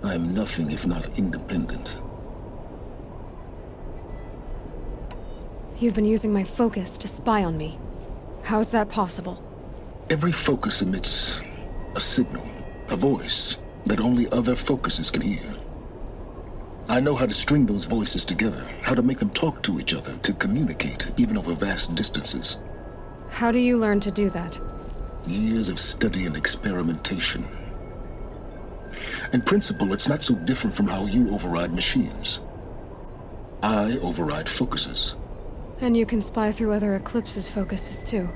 I am nothing if not independent. You've been using my focus to spy on me. How's that possible? Every focus emits a signal, a voice that only other focuses can hear. I know how to string those voices together, how to make them talk to each other, to communicate, even over vast distances. How do you learn to do that? Years of study and experimentation. In principle, it's not so different from how you override machines. I override focuses. And you can spy through other Eclipse's focuses too.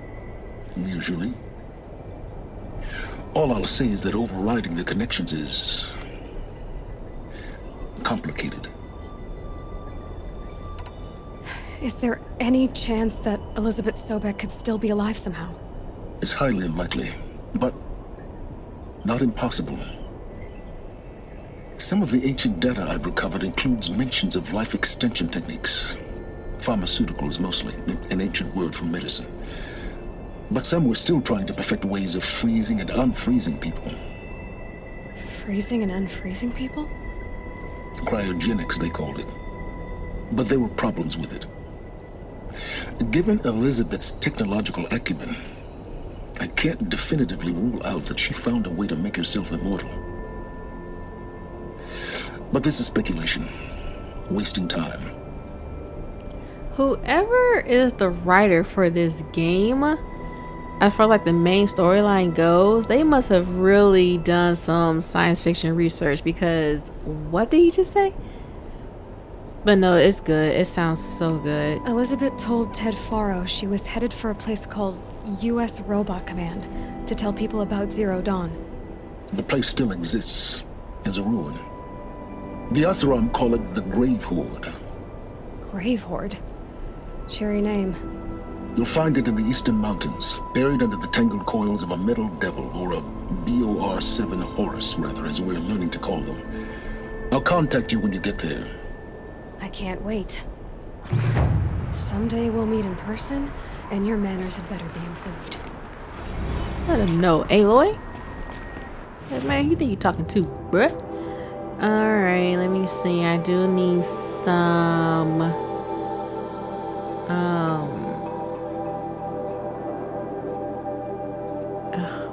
Usually. All I'll say is that overriding the connections is complicated. Is there any chance that Elizabeth Sobek could still be alive somehow? It's highly unlikely, but not impossible. Some of the ancient data I've recovered includes mentions of life extension techniques. Pharmaceuticals mostly, an ancient word for medicine. But some were still trying to perfect ways of freezing and unfreezing people. Freezing and unfreezing people? Cryogenics, they called it. But there were problems with it. Given Elizabeth's technological acumen, I can't definitively rule out that she found a way to make herself immortal. But this is speculation. Wasting time. Whoever is the writer for this game, as far as like the main storyline goes, they must have really done some science fiction research, because what did he just say? But no, it's good. It sounds so good. Elizabeth told Ted Faro she was headed for a place called U.S. Robot Command to tell people about Zero Dawn. The place still exists as a ruin. The Oseram call it the Grave Horde. Grave Horde? Cheery name. You'll find it in the eastern mountains, buried under the tangled coils of a metal devil, or a BOR-7 Horus, rather, as we're learning to call them. I'll contact you when you get there. I can't wait. Someday we'll meet in person, and your manners had better be improved. Let him know, Aloy. Hey, man, who you think you're talking to, bruh? Alright, let me see. I do need some...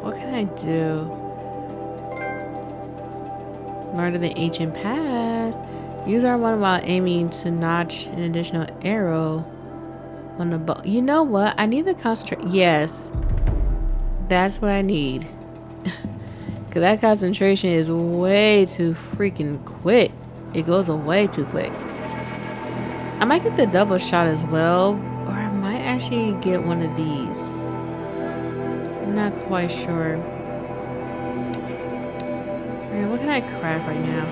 what can I do? Learn of the ancient past. Use our one while aiming to notch an additional arrow on the bow. You know what? I need to concentrate. Yes. That's what I need. Because that concentration is way too freaking quick. It goes away too quick. I might get the double shot as well. Or I might actually get one of these. I'm not quite sure. Alright, what can I craft right now?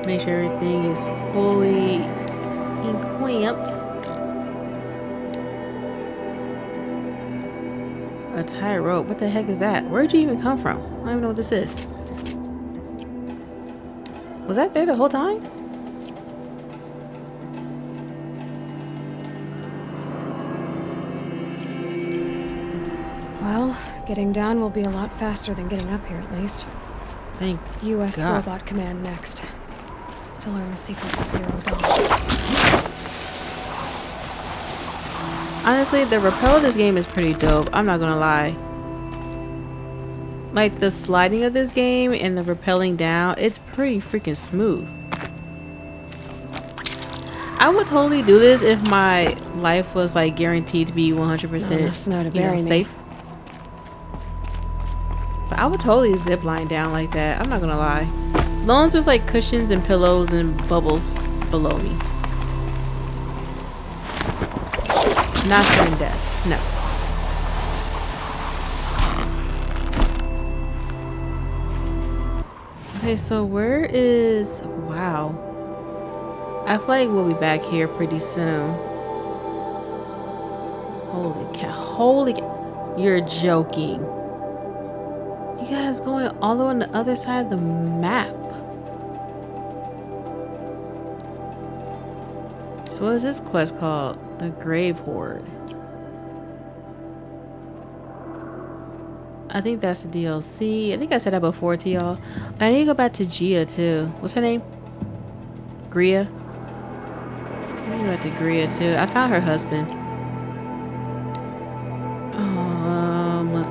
Make sure everything is fully equipped. A tie rope? What the heck is that? Where'd you even come from? I don't even know what this is. Was that there the whole time? Well, getting down will be a lot faster than getting up here, at least. Thank U.S. God. Robot Command next. To learn the secrets of Zero Dawn. Honestly, the rappel of this game is pretty dope. I'm not gonna lie. Like, the sliding of this game and the rappelling down, it's pretty freaking smooth. I would totally do this if my life was like guaranteed to be 100% safe. But I would totally zip line down like that. I'm not gonna lie. long as there's like cushions and pillows and bubbles below me. Not certain death. No. Okay, so where is... Wow. I feel like we'll be back here pretty soon. Holy cow. Holy cow. You're joking. You guys going all the way on the other side of the map. So what is this quest called? The Grave Horde. I think that's the DLC. I think I said that before to y'all. I need to go back to Gia too. What's her name? Gria. I need to go back to Gria too. I found her husband.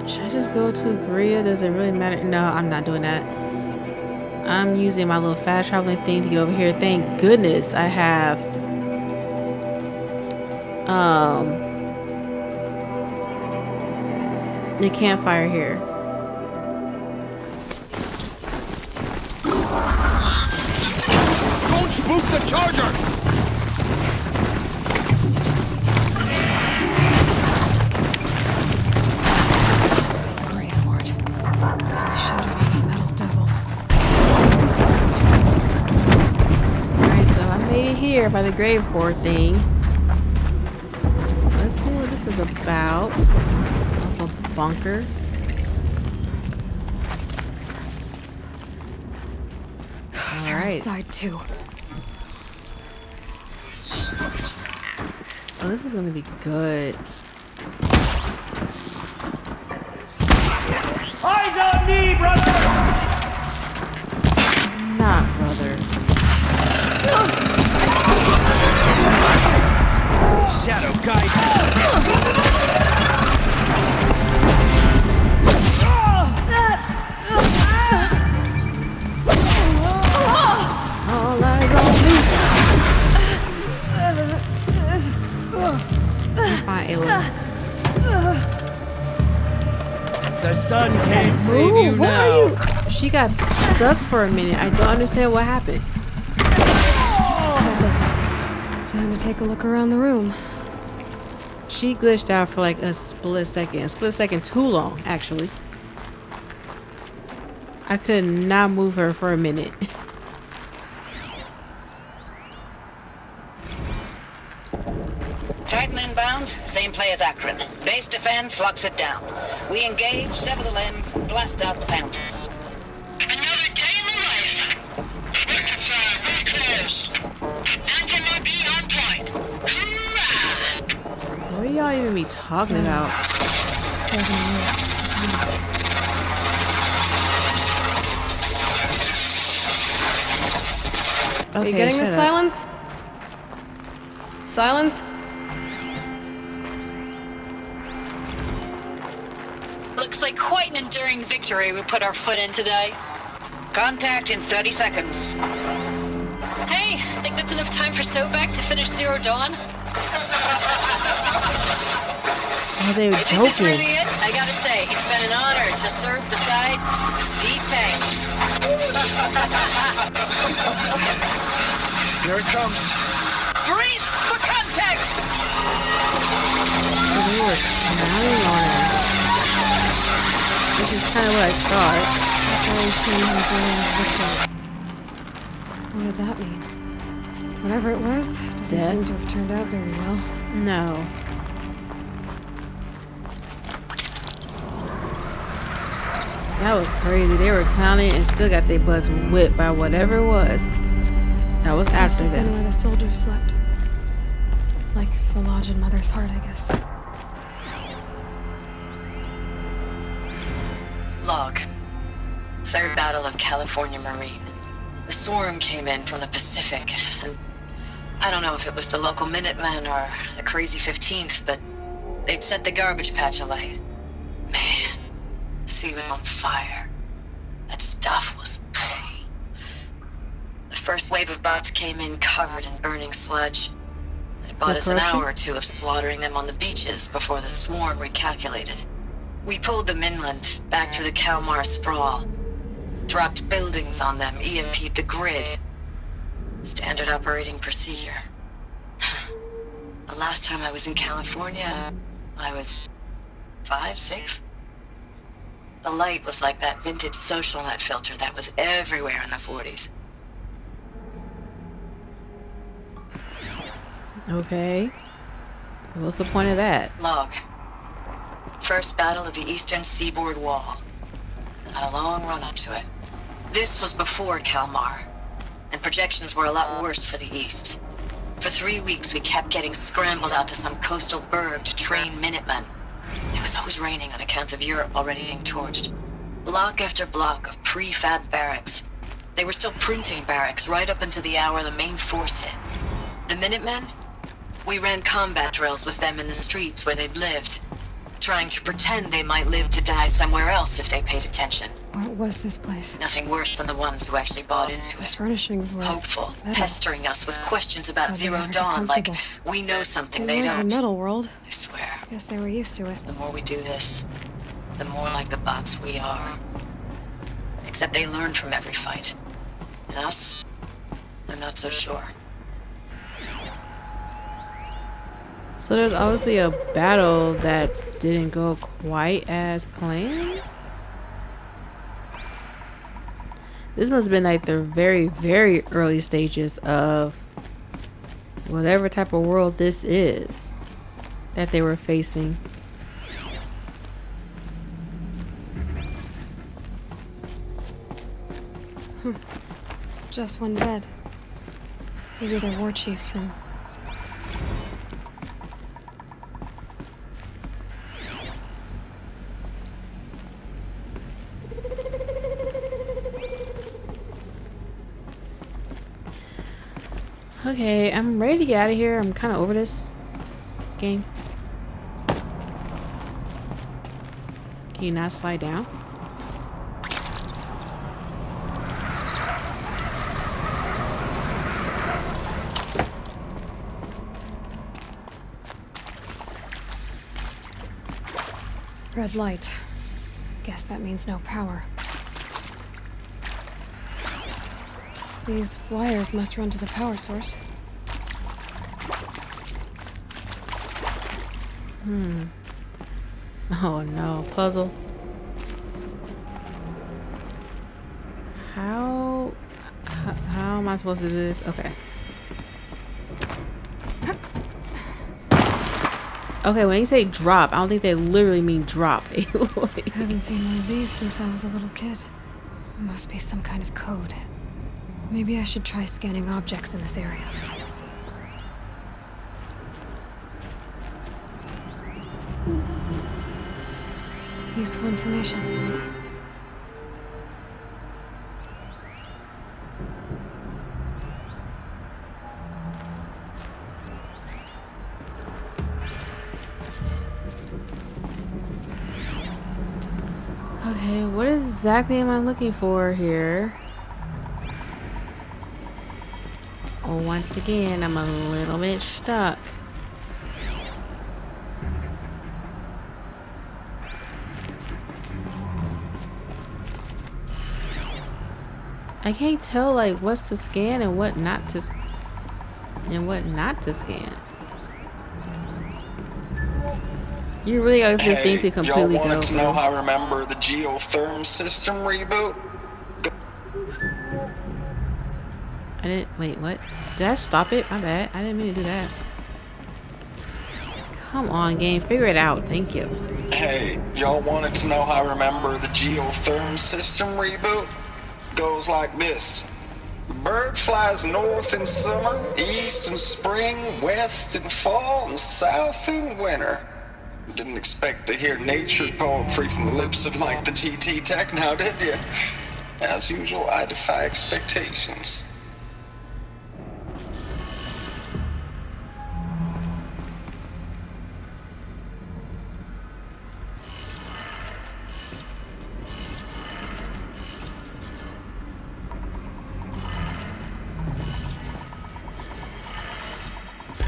Should I just go to Gria? Does it really matter? No, I'm not doing that. I'm using my little fast traveling thing to get over here. Thank goodness I have the campfire here. Don't spook the charger! Here by the Grave Horde thing. So let's see what this is about. Also bunker. They're inside too. Oh, this is gonna be good. Eyes on me, brother! Not brother. Shadow guide. All eyes on me. Fine, aliens. The sun can't save Ooh, you what now. are you? She got stuck for a minute. I don't understand what happened. That doesn't. Time to take a look around the room. She glitched out for like a split second. A split second too long, actually. I could not move her for a minute. Titan inbound, same play as Akron. Base defense locks it down. We engage, sever the limbs, blast out the panels. Another day in the life. Reconcile, very close. Anthem be on point. Hoorah! What are y'all even be talking about? There's an noise. Okay, Are you getting this, shut up. Silence? Silence? Looks like quite an enduring victory we put our foot in today. Contact in 30 seconds. Hey, think that's enough time for Sobek to finish Zero Dawn? Oh, they were If this is joking. really it, I gotta say, it's been an honor to serve beside these tanks. Here it comes. Brace for contact! So they were counting on her. Which is kind of what I thought. What did that mean? Whatever it was, doesn't Death? seem to have turned out very well. No. That was crazy. They were counting and still got their butts whipped by whatever it was. That was after Must have been them. where the soldiers slept. Like the lodge in Mother's Heart, I guess. Log. Third Battle of California Marine. The swarm came in from the Pacific, and I don't know if it was the local Minutemen or the crazy 15th, but they'd set the garbage patch alight. Man, the sea was on fire. That stuff was... The first wave of bots came in covered in burning sludge. It bought us an hour or two of slaughtering them on the beaches before the swarm recalculated. We pulled them inland, back through the Kalmar sprawl. Dropped buildings on them, EMP'd the grid. Standard operating procedure. The last time I was in California, I was 5, 6. The light was like that vintage social net filter that was everywhere in the 40s. Okay. What's the point of that? Log. First battle of the eastern seaboard wall. Had a long run up to it. This was before Kalmar, and projections were a lot worse for the east. For 3 weeks we kept getting scrambled out to some coastal burg to train Minutemen. It was always raining on account of Europe already being torched. Block after block of prefab barracks. They were still printing barracks right up until the hour the main force hit. The Minutemen? We ran combat drills with them in the streets where they'd lived, trying to pretend they might live to die somewhere else if they paid attention. What was this place? Nothing worse than the ones who actually bought into it. Furnishings were hopeful, better. Pestering us with questions about Zero Dawn, like we know something they Where's don't. the metal world? I swear. Guess they were used to it. The more we do this, the more like the bots we are. Except they learn from every fight. And us? I'm not so sure. So there's obviously a battle that didn't go quite as planned. This must have been like the very, very early stages of whatever type of world this is that they were facing. Just one bed. Maybe the war chief's room. Okay, I'm ready to get out of here. I'm kind of over this game. Can you not slide down? Red light. Guess that means no power. These wires must run to the power source. Oh no, puzzle. How am I supposed to do this? Okay. Okay, when you say drop, I don't think they literally mean drop. I haven't seen one of these since I was a little kid. It must be some kind of code. Maybe I should try scanning objects in this area. Useful information. Okay, what exactly am I looking for here? Oh, once again, I'm a little bit stuck. I can't tell like what's to scan and what not to scan. You really are this thing to completely y'all wanted go. to know how I remember the geotherm system reboot? I didn't wait, what? Did I stop it? My bad. I didn't mean to do that. Come on, game, figure it out. Thank you. Hey, y'all wanted to know how I remember the geotherm system reboot? Goes like this. Bird flies north in summer, east in spring, west in fall, and south in winter. Didn't expect to hear nature poetry from the lips of Mike the GT Tech now, did you? As usual, I defy expectations.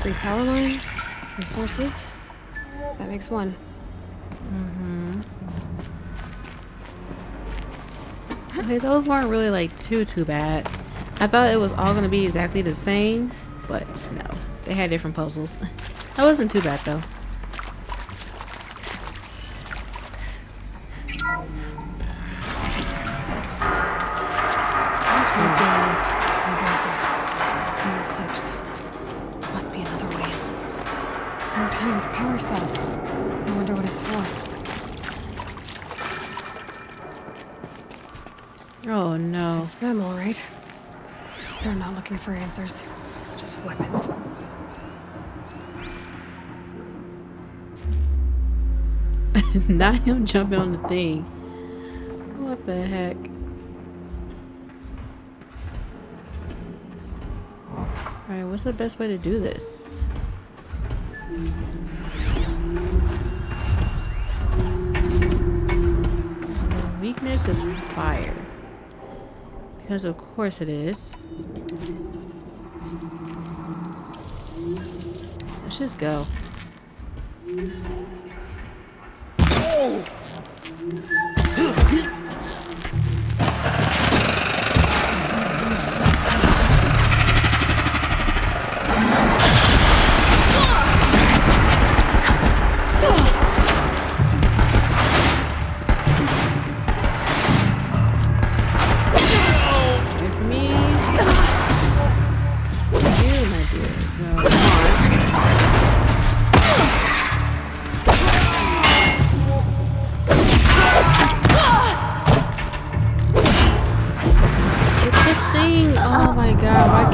Three power lines, 3 sources. That makes 1. Okay, those weren't really like too bad. I thought it was all gonna be exactly the same, but no, they had different puzzles. That wasn't too bad though. These being used. More voices. More clips. Must be another way. Some kind of power cell. I wonder what it's for. Oh no. It's them, all right. They're not looking for answers. Just weapons. Not him jumping on the thing. What the heck? Alright, what's the best way to do this? The weakness is fire. Because of course it is. Let's just go. Oh!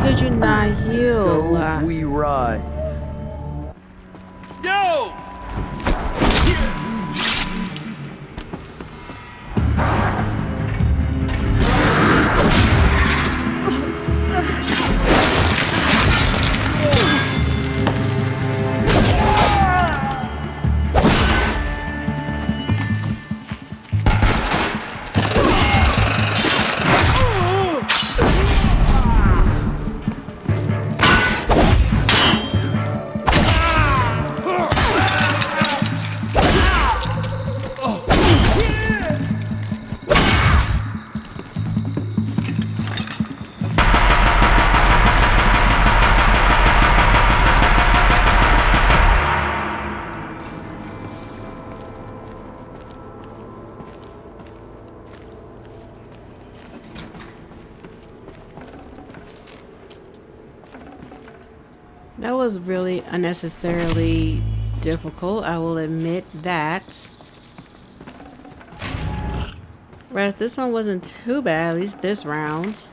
Could you not heal? So we ride. Yo! That was really unnecessarily difficult, I will admit that. Whereas this one wasn't too bad, at least this round.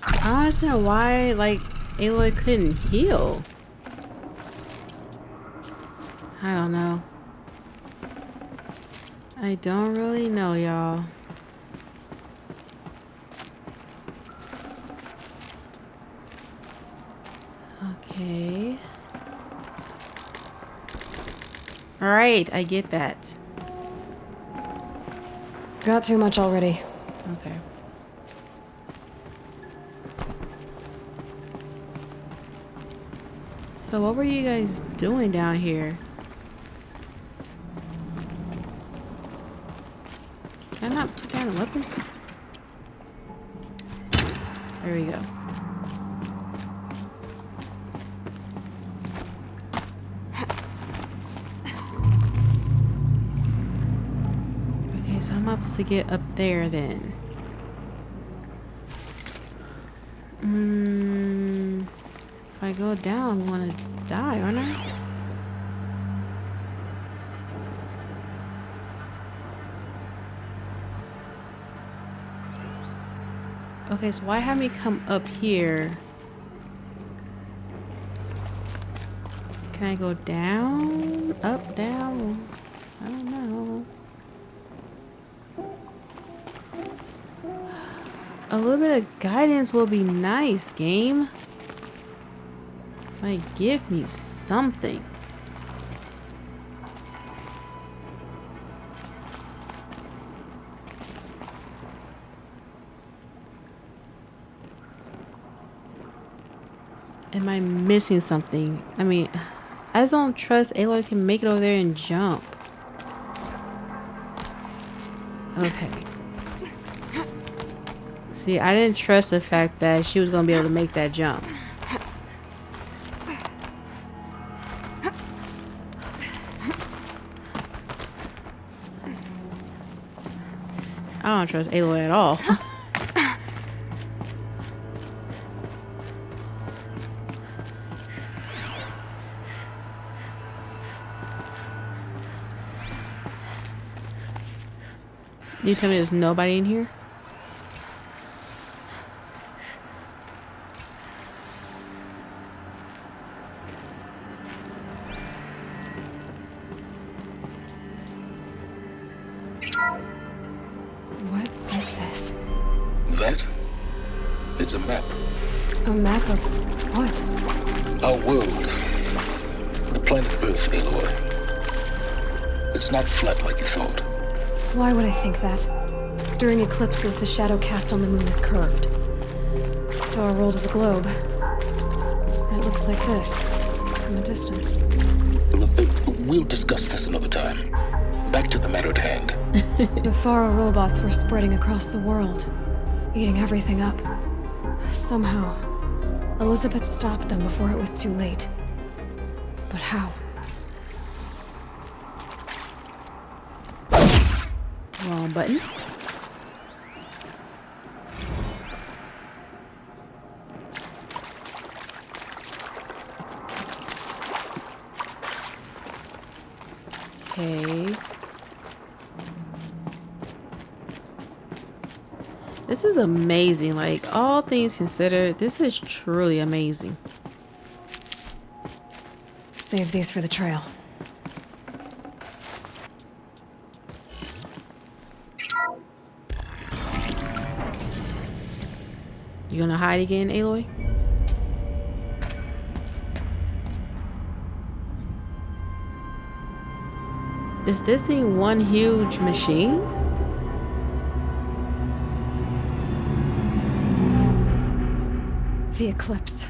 I don't understand why, like, Aloy couldn't heal. I don't know. I don't really know, y'all. Okay. Alright, I get that. Got too much already. Okay. So what were you guys doing down here? Can I not put down a weapon? There we go. Okay, so I'm supposed to get up there then. If I go down, I'm gonna die, aren't I? Okay, so why have me come up here? Can I go down? Up, down? I don't know. A little bit of guidance will be nice, game. Like, give me something. Am I missing something? I mean, I just don't trust Aloy can make it over there and jump. Okay. See, I didn't trust the fact that she was gonna be able to make that jump. I don't trust Aloy at all. You tell me there's nobody in here? What is this? That? It's a map. A map of what? Our world. The planet Earth, Aloy. It's not flat like you thought. Why would I think that? During eclipses, the shadow cast on the moon is curved. So our world is a globe. And it looks like this, from a distance. We'll discuss this another time. Back to the matter at hand. The Faro robots were spreading across the world, eating everything up. Somehow, Elizabeth stopped them before it was too late. But how? Wrong button. Okay. This is amazing. Like, all things considered, this is truly amazing. Save these for the trail. You gonna hide again, Aloy? Is this thing one huge machine? The eclipse.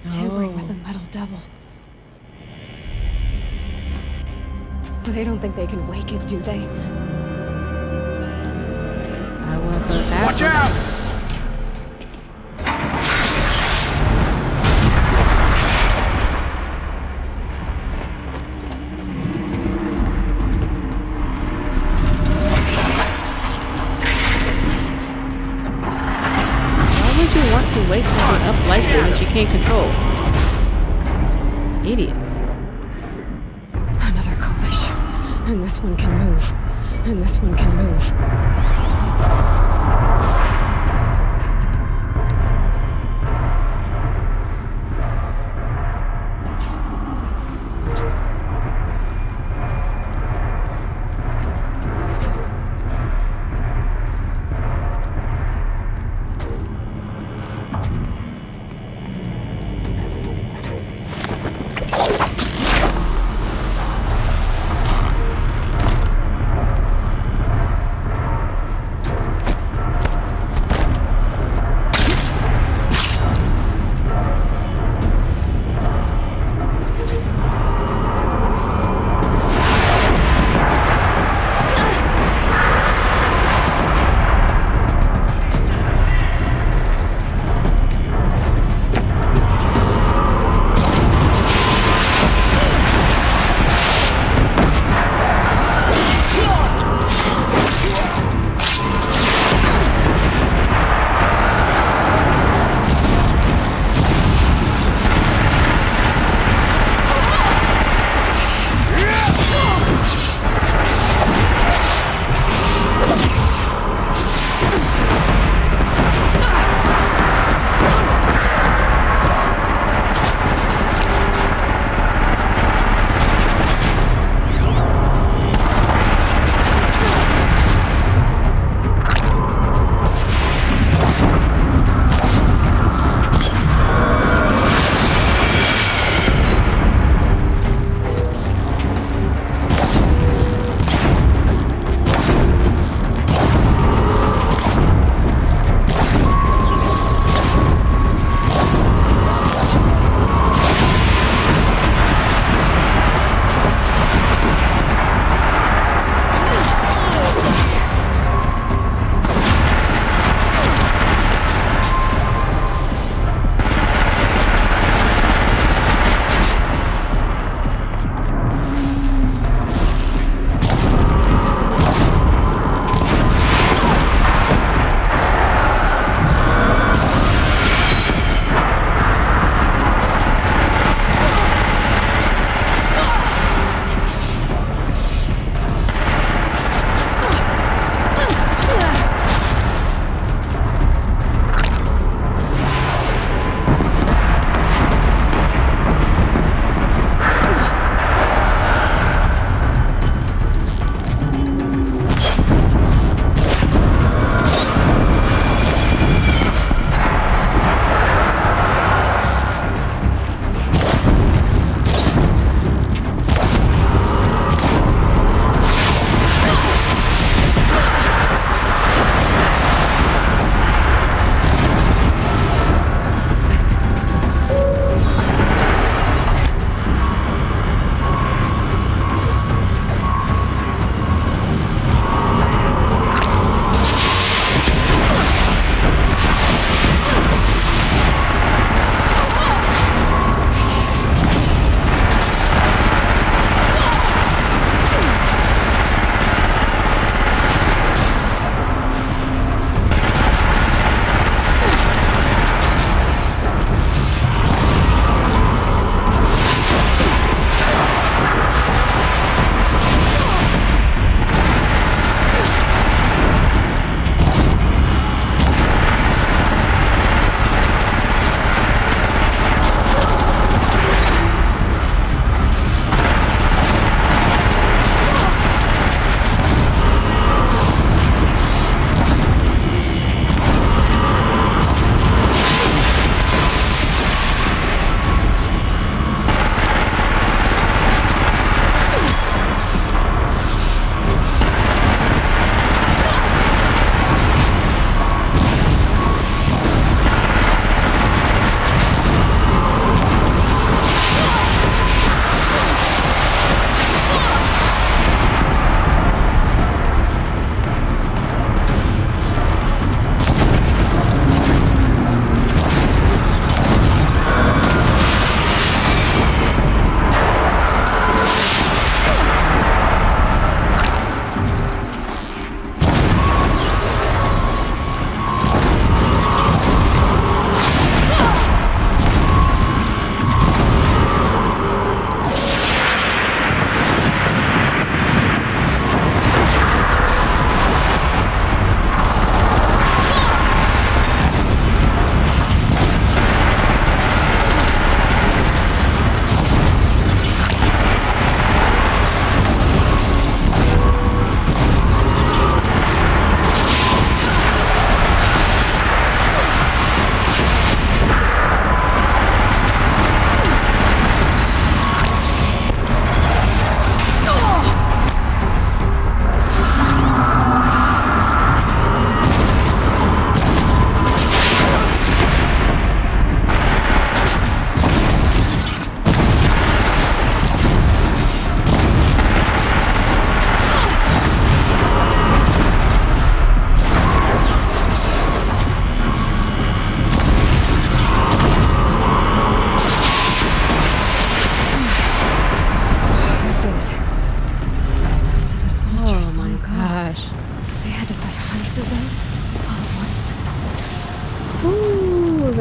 Tampering with a metal devil. They don't think they can wake it, do they? I want the fast. Watch out! To wake something up like that you can't control. Idiots. Another Kobish. And this one can move. And this one can move.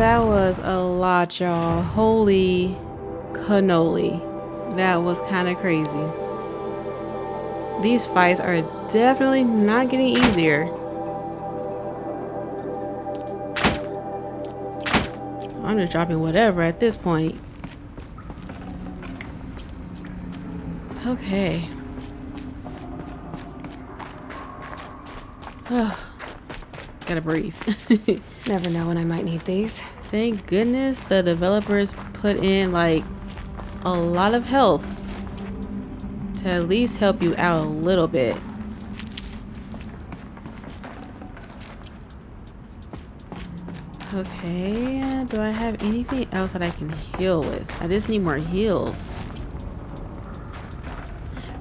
That was a lot, y'all. Holy cannoli. That was kind of crazy. These fights are definitely not getting easier. I'm just dropping whatever at this point. Okay. Gotta breathe. Never know when I might need these. Thank goodness the developers put in like a lot of health to at least help you out a little bit. Okay, do I have anything else that I can heal with? I just need more heals.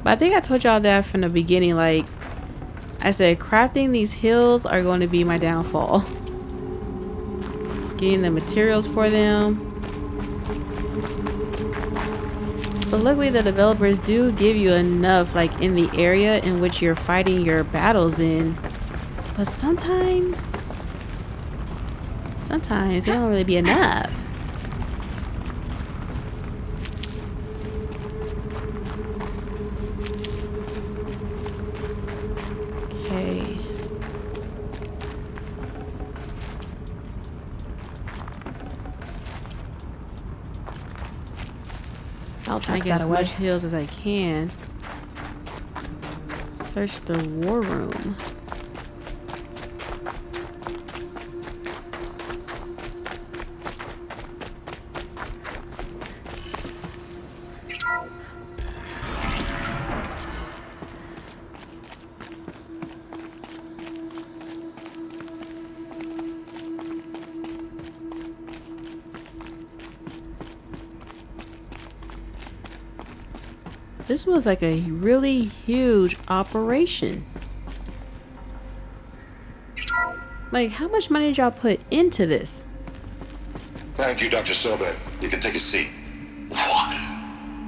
But I think I told y'all that from the beginning, like I said, crafting these heals are going to be my downfall. Getting the materials for them. But luckily the developers do give you enough like in the area in which you're fighting your battles in. But sometimes it don't really be enough. Okay. I'll try take to get that as away. much heals as I can. Search the war room. This was like a really huge operation. Like, how much money did y'all put into this? Thank you, Dr. Sobek. You can take a seat. What?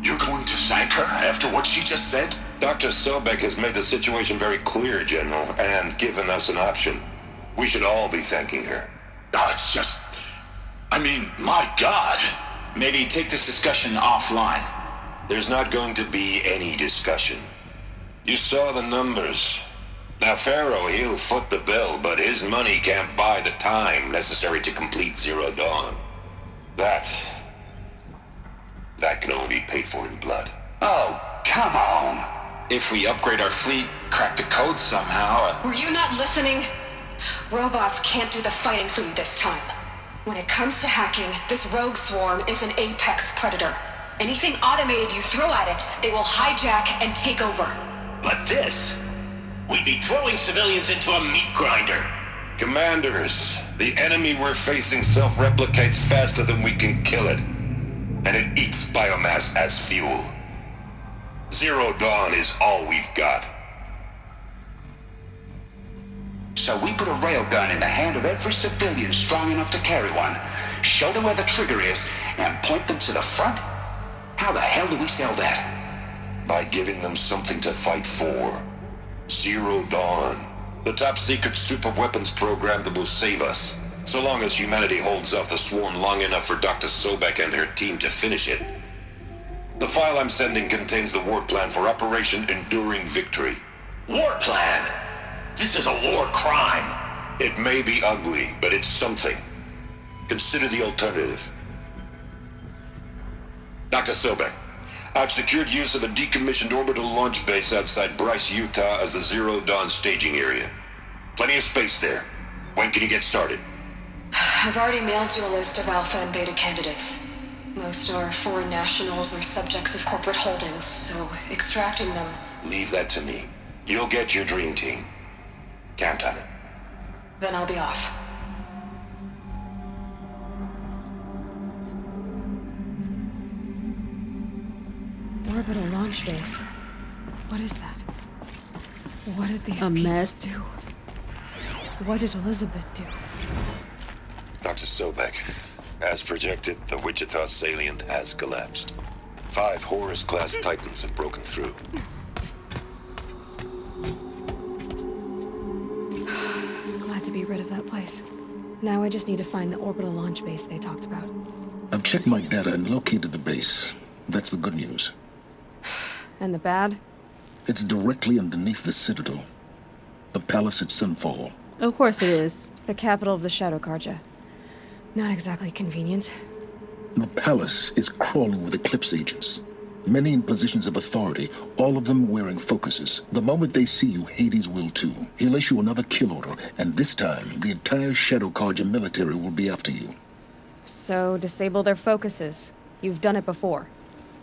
You're going to thank her after what she just said? Dr. Sobek has made the situation very clear, General, and given us an option. We should all be thanking her. Oh, it's just... I mean, my God. Maybe take this discussion offline. There's not going to be any discussion. You saw the numbers. Now, Pharaoh, he'll foot the bill, but his money can't buy the time necessary to complete Zero Dawn. That can only be paid for in blood. Oh, come on. If we upgrade our fleet, crack the code somehow... Were you not listening? Robots can't do the fighting for you this time. When it comes to hacking, this rogue swarm is an apex predator. Anything automated you throw at it, they will hijack and take over. But this... We'd be throwing civilians into a meat grinder. Commanders, the enemy we're facing self-replicates faster than we can kill it. And it eats biomass as fuel. Zero Dawn is all we've got. So we put a railgun in the hand of every civilian strong enough to carry one, show them where the trigger is, and point them to the front? How the hell do we sell that? By giving them something to fight for. Zero Dawn. The top-secret super-weapons program that will save us. So long as humanity holds off the swarm long enough for Dr. Sobek and her team to finish it. The file I'm sending contains the war plan for Operation Enduring Victory. War plan? This is a war crime. It may be ugly, but it's something. Consider the alternative. Dr. Sobek, I've secured use of a decommissioned orbital launch base outside Bryce, Utah as the Zero Dawn staging area. Plenty of space there. When can you get started? I've already mailed you a list of alpha and beta candidates. Most are foreign nationals or subjects of corporate holdings, so extracting them... Leave that to me. You'll get your dream team. Count on it. Then I'll be off. Orbital launch base. What is that? What did these people mess. do? What did Elizabeth do? Dr. Sobek, as projected, the Wichita salient has collapsed. 5 Horus-class Titans have broken through. Glad to be rid of that place. Now I just need to find the orbital launch base they talked about. I've checked my data and located the base. That's the good news. And the bad? It's directly underneath the Citadel. The palace at Sunfall. Of course it is. The capital of the Shadow Carja. Not exactly convenient. The palace is crawling with Eclipse agents. Many in positions of authority, all of them wearing focuses. The moment they see you, Hades will too. He'll issue another kill order, and this time, the entire Shadow Carja military will be after you. So, disable their focuses. You've done it before.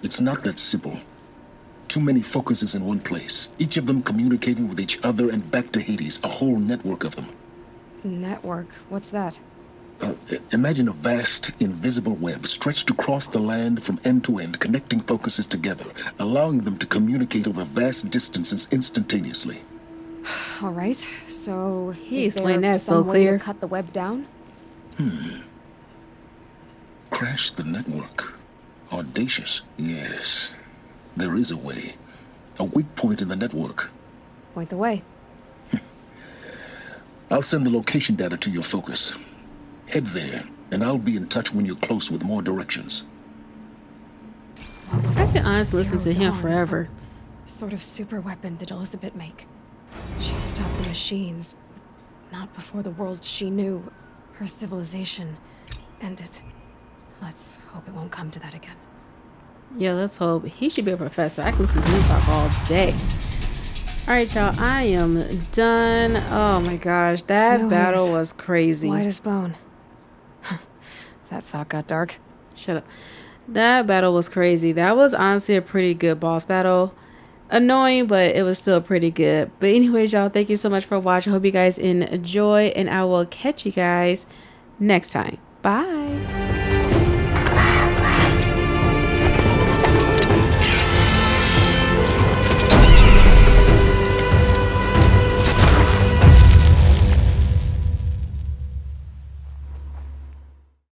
It's not that simple. Too many focuses in one place, each of them communicating with each other and back to Hades, a whole network of them. Network? What's that? Imagine a vast, invisible web stretched across the land from end to end, connecting focuses together, allowing them to communicate over vast distances instantaneously. All right, so he is explained there that so some way clear. to cut the web down? Crash the network. Audacious. Yes. There is a way. A weak point in the network. Point the way. I'll send the location data to your focus. Head there, and I'll be in touch when you're close with more directions. I can honestly listen to him forever. What sort of super weapon did Elizabeth make? She stopped the machines, but not before the world she knew, her civilization, ended. Let's hope it won't come to that again. Yeah, let's hope. He should be a professor. I can listen to him talk all day. Alright, y'all. I am done. Oh my gosh. That Snow battle is was crazy. white as bone. That thought got dark. Shut up. That battle was crazy. That was honestly a pretty good boss battle. Annoying, but it was still pretty good. But anyways, y'all, thank you so much for watching. Hope you guys enjoy, and I will catch you guys next time. Bye.